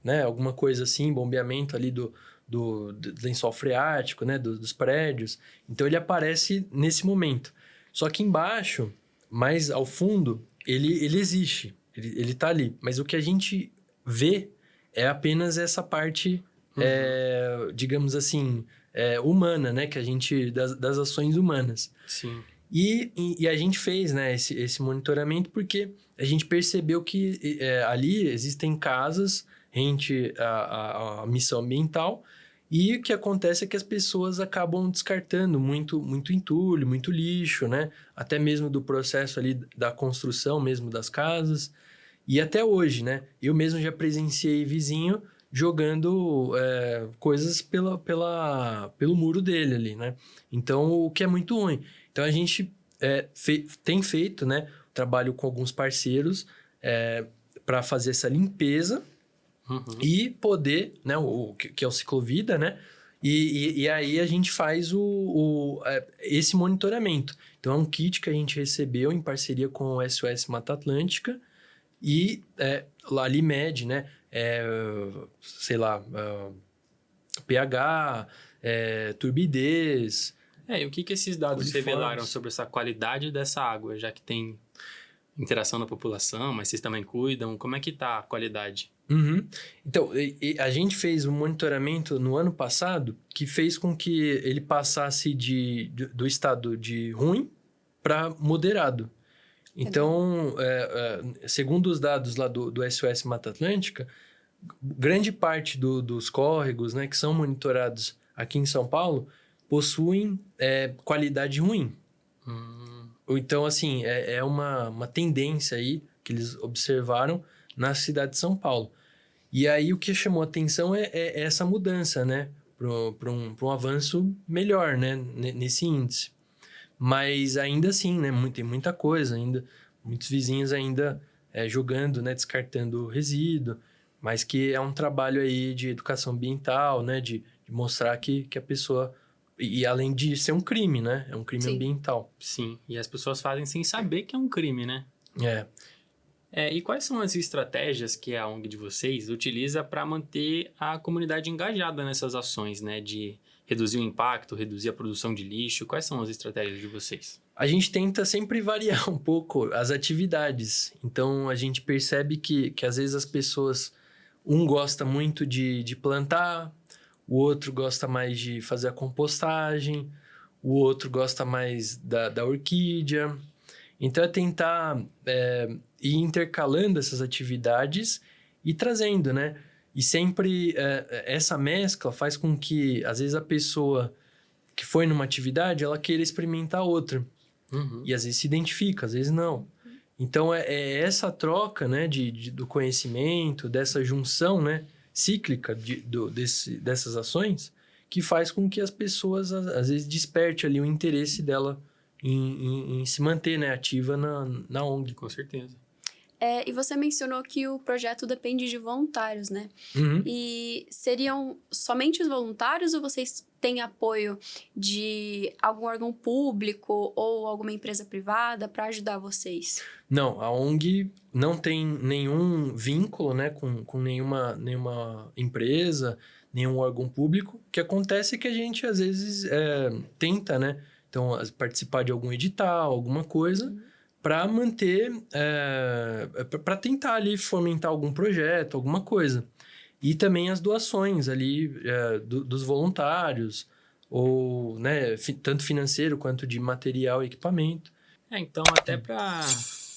né, alguma coisa assim, bombeamento ali do lençol freático, né, dos prédios. Então, ele aparece nesse momento. Só que embaixo, mais ao fundo, ele existe. Ele tá ali. Mas o que a gente vê é apenas essa parte, digamos assim, humana, né? Que a gente... Das ações humanas. Sim. E a gente fez, né, esse monitoramento porque a gente percebeu que ali existem casas rente à missão ambiental e o que acontece é que as pessoas acabam descartando muito entulho, muito lixo, né? Até mesmo do processo ali da construção mesmo das casas. E até hoje, né? Eu mesmo já presenciei vizinho jogando coisas pelo muro dele ali, né? Então, o que é muito ruim. Então, a gente tem feito, né, trabalho com alguns parceiros para fazer essa limpeza e poder, né, que é o Ciclovida, né? E aí a gente faz esse monitoramento. Então, é um kit que a gente recebeu em parceria com o SOS Mata Atlântica e lá ali mede, né? Sei lá, pH, turbidez. E o que esses dados Coliformes. revelaram sobre essa qualidade dessa água, já que tem interação da população, mas vocês também cuidam? Como é que tá a qualidade? Então, a gente fez um monitoramento no ano passado que fez com que ele passasse do estado de ruim para moderado. Então, segundo os dados lá do SOS Mata Atlântica, grande parte dos córregos, né, que são monitorados aqui em São Paulo possuem qualidade ruim. Então, assim, é uma tendência aí que eles observaram na cidade de São Paulo. E aí, o que chamou a atenção é essa mudança, né? Para um avanço melhor, né? Nesse índice. Mas ainda assim, né? Tem muita coisa ainda. Muitos vizinhos ainda jogando, né? Descartando resíduo. Mas que é um trabalho aí de educação ambiental, né? De mostrar que a pessoa... E além de ser um crime, né? É um crime ambiental. Sim, e as pessoas fazem sem saber que é um crime, né? E quais são as estratégias que a ONG de vocês utiliza para manter a comunidade engajada nessas ações, né? De reduzir o impacto, reduzir a produção de lixo. Quais são as estratégias de vocês? A gente tenta sempre variar um pouco as atividades. Então, a gente percebe que às vezes as pessoas... Um gosta muito de plantar, o outro gosta mais de fazer a compostagem, o outro gosta mais da orquídea. Então, é tentar ir intercalando essas atividades e trazendo, né? E sempre essa mescla faz com que, às vezes, a pessoa que foi numa atividade, ela queira experimentar outra. E, às vezes, se identifica, às vezes, não. Então, é essa troca, né, do conhecimento, dessa junção, né, cíclica dessas ações, que faz com que as pessoas, às vezes, desperte ali o interesse dela em se manter, né, ativa na ONG. Com certeza. E você mencionou que o projeto depende de voluntários, né? E seriam somente os voluntários ou vocês têm apoio de algum órgão público ou alguma empresa privada para ajudar vocês? Não, a ONG não tem nenhum vínculo, né, com nenhuma empresa, nenhum órgão público. O que acontece é que a gente, às vezes, tenta, né, então, participar de algum edital, alguma coisa... para manter, para tentar ali fomentar algum projeto, alguma coisa. E também as doações ali dos voluntários, ou, né, tanto financeiro quanto de material e equipamento. Então, até para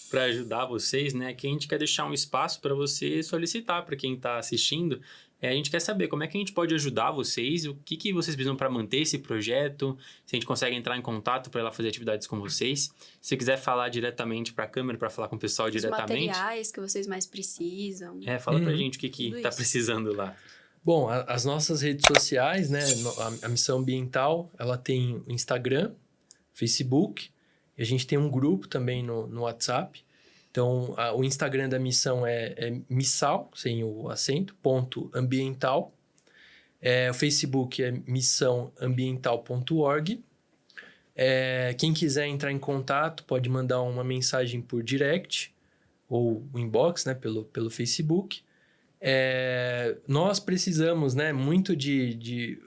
para ajudar vocês, né? Que a gente quer deixar um espaço para você solicitar para quem está assistindo. A gente quer saber como é que a gente pode ajudar vocês, o que vocês precisam para manter esse projeto, se a gente consegue entrar em contato para ela fazer atividades com vocês. Se quiser falar diretamente para a câmera, para falar com o pessoal Os diretamente. materiais que vocês mais precisam. Fala pra gente o que Tudo tá isso. precisando lá. Bom, as nossas redes sociais, né? A Missão Ambiental, ela tem o Instagram, Facebook, e a gente tem um grupo também no WhatsApp. Então, o Instagram da missão é missal, sem o acento, _ambiental. O Facebook é missãoambiental.org. Quem quiser entrar em contato pode mandar uma mensagem por direct ou o inbox, né, pelo Facebook. Nós precisamos, né, muito de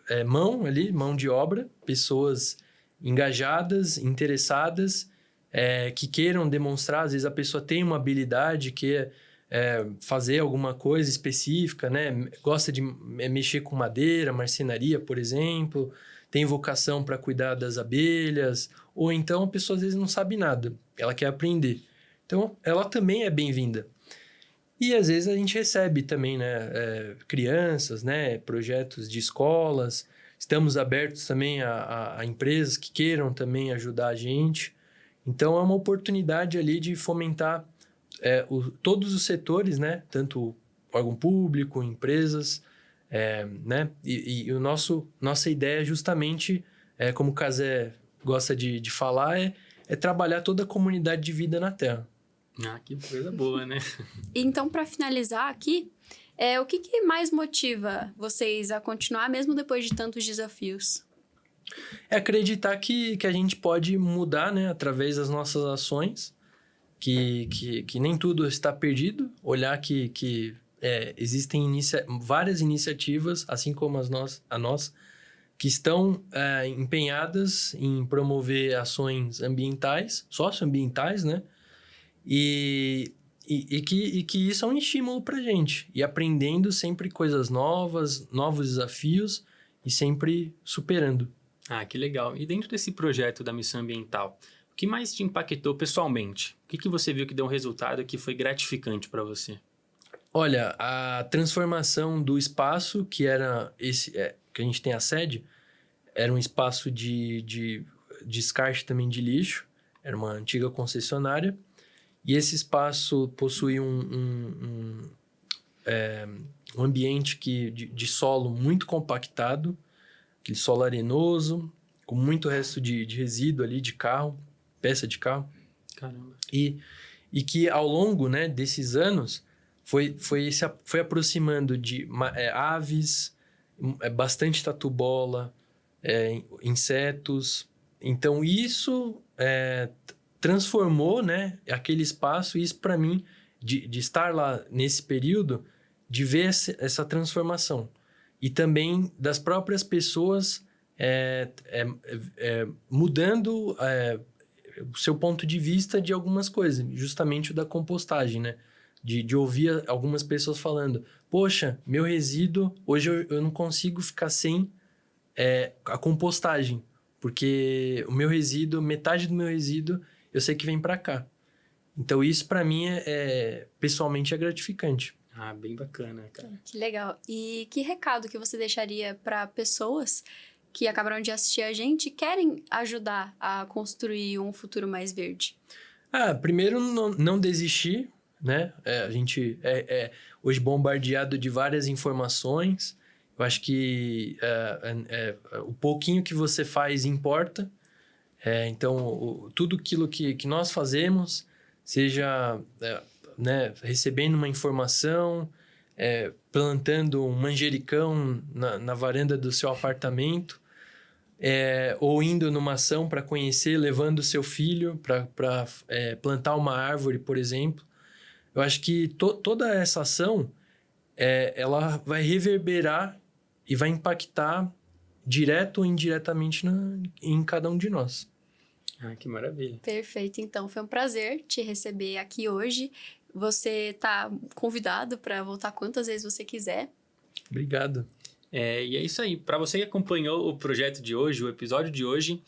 mão de obra, pessoas engajadas, interessadas, que queiram demonstrar. Às vezes a pessoa tem uma habilidade, quer fazer alguma coisa específica, né? Gosta de mexer com madeira, marcenaria, por exemplo, tem vocação para cuidar das abelhas, ou então a pessoa às vezes não sabe nada, ela quer aprender. Então, ela também é bem-vinda. E às vezes a gente recebe também, né, crianças, né, projetos de escolas. Estamos abertos também a empresas que queiram também ajudar a gente. Então, é uma oportunidade ali de fomentar todos os setores, né? Tanto órgão público, empresas, né? E nossa ideia justamente, como o Cazé gosta de falar, é trabalhar toda a comunidade de vida na Terra. Que coisa boa, né? Então, para finalizar aqui, o que mais motiva vocês a continuar, mesmo depois de tantos desafios? É acreditar que a gente pode mudar, né, através das nossas ações, que nem tudo está perdido, olhar que existem várias iniciativas, assim como a nossa, que estão empenhadas em promover ações ambientais, socioambientais, né, e que isso é um estímulo para a gente, e aprendendo sempre coisas novas, novos desafios, e sempre superando. Que legal. E dentro desse projeto da Missão Ambiental, o que mais te impactou pessoalmente? O que você viu que deu um resultado que foi gratificante para você? Olha, a transformação do espaço, que era esse que a gente tem a sede, era um espaço de descarte também de lixo, era uma antiga concessionária, e esse espaço possui um ambiente de solo muito compactado, aquele solo arenoso, com muito resto de resíduo ali de carro, peça de carro. Caramba. E que ao longo, né, desses anos foi aproximando de aves, bastante tatu-bola, insetos. Então isso transformou, né, aquele espaço, e isso para mim, de estar lá nesse período, de ver essa transformação. E também das próprias pessoas mudando o seu ponto de vista de algumas coisas, justamente o da compostagem, né? De ouvir algumas pessoas falando, poxa, meu resíduo, hoje eu não consigo ficar sem a compostagem, porque o meu resíduo, metade do meu resíduo, eu sei que vem para cá. Então isso para mim pessoalmente é gratificante. Bem bacana, cara. Que legal. E que recado que você deixaria para pessoas que acabaram de assistir a gente e querem ajudar a construir um futuro mais verde? Primeiro, não desistir, né? A gente hoje bombardeado de várias informações. Eu acho que o pouquinho que você faz importa. Então, tudo aquilo que nós fazemos, seja né, recebendo uma informação, plantando um manjericão na varanda do seu apartamento, ou indo numa ação para conhecer, levando o seu filho para plantar uma árvore, por exemplo. Eu acho que toda essa ação, ela vai reverberar e vai impactar direto ou indiretamente em cada um de nós. Que maravilha. Perfeito. Então, foi um prazer te receber aqui hoje. Você está convidado para voltar quantas vezes você quiser. Obrigado. E é isso aí. Para você que acompanhou o projeto de hoje, o episódio de hoje,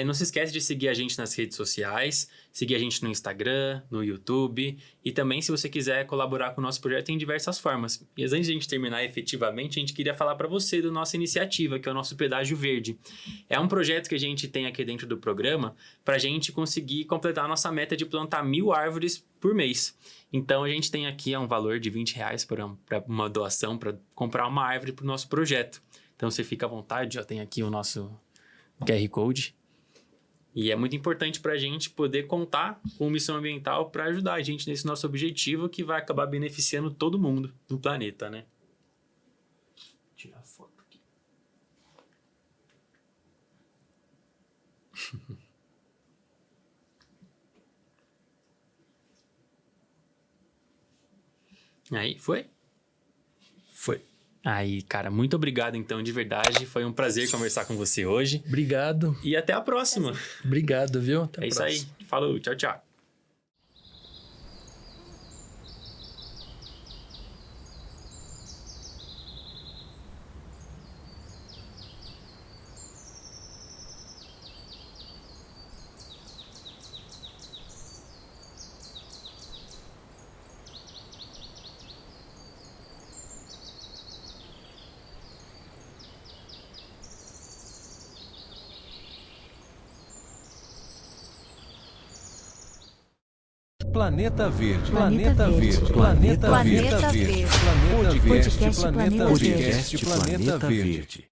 Não se esquece de seguir a gente nas redes sociais, seguir a gente no Instagram, no YouTube. E também, se você quiser colaborar com o nosso projeto, tem diversas formas. E antes de a gente terminar efetivamente, a gente queria falar para você da nossa iniciativa, que é o nosso Pedágio Verde. É um projeto que a gente tem aqui dentro do programa para a gente conseguir completar a nossa meta de plantar 1.000 árvores por mês. Então, a gente tem aqui um valor de R$20 para uma doação, para comprar uma árvore para o nosso projeto. Então, você fica à vontade, já tem aqui o nosso QR Code. E é muito importante para a gente poder contar com Missão Ambiental para ajudar a gente nesse nosso objetivo que vai acabar beneficiando todo mundo no planeta, né? Vou tirar a foto aqui. Aí, foi? Foi. Aí, cara, muito obrigado então, de verdade. Foi um prazer conversar com você hoje. Obrigado. E até a próxima. Obrigado, viu? Até a É isso próxima. aí. Falou, tchau, tchau. Planeta Verde. Planeta Verde. Planeta Planeta Verde. Verde. Planeta Verde. Podcast Planeta Planeta Verde. Planeta Verde.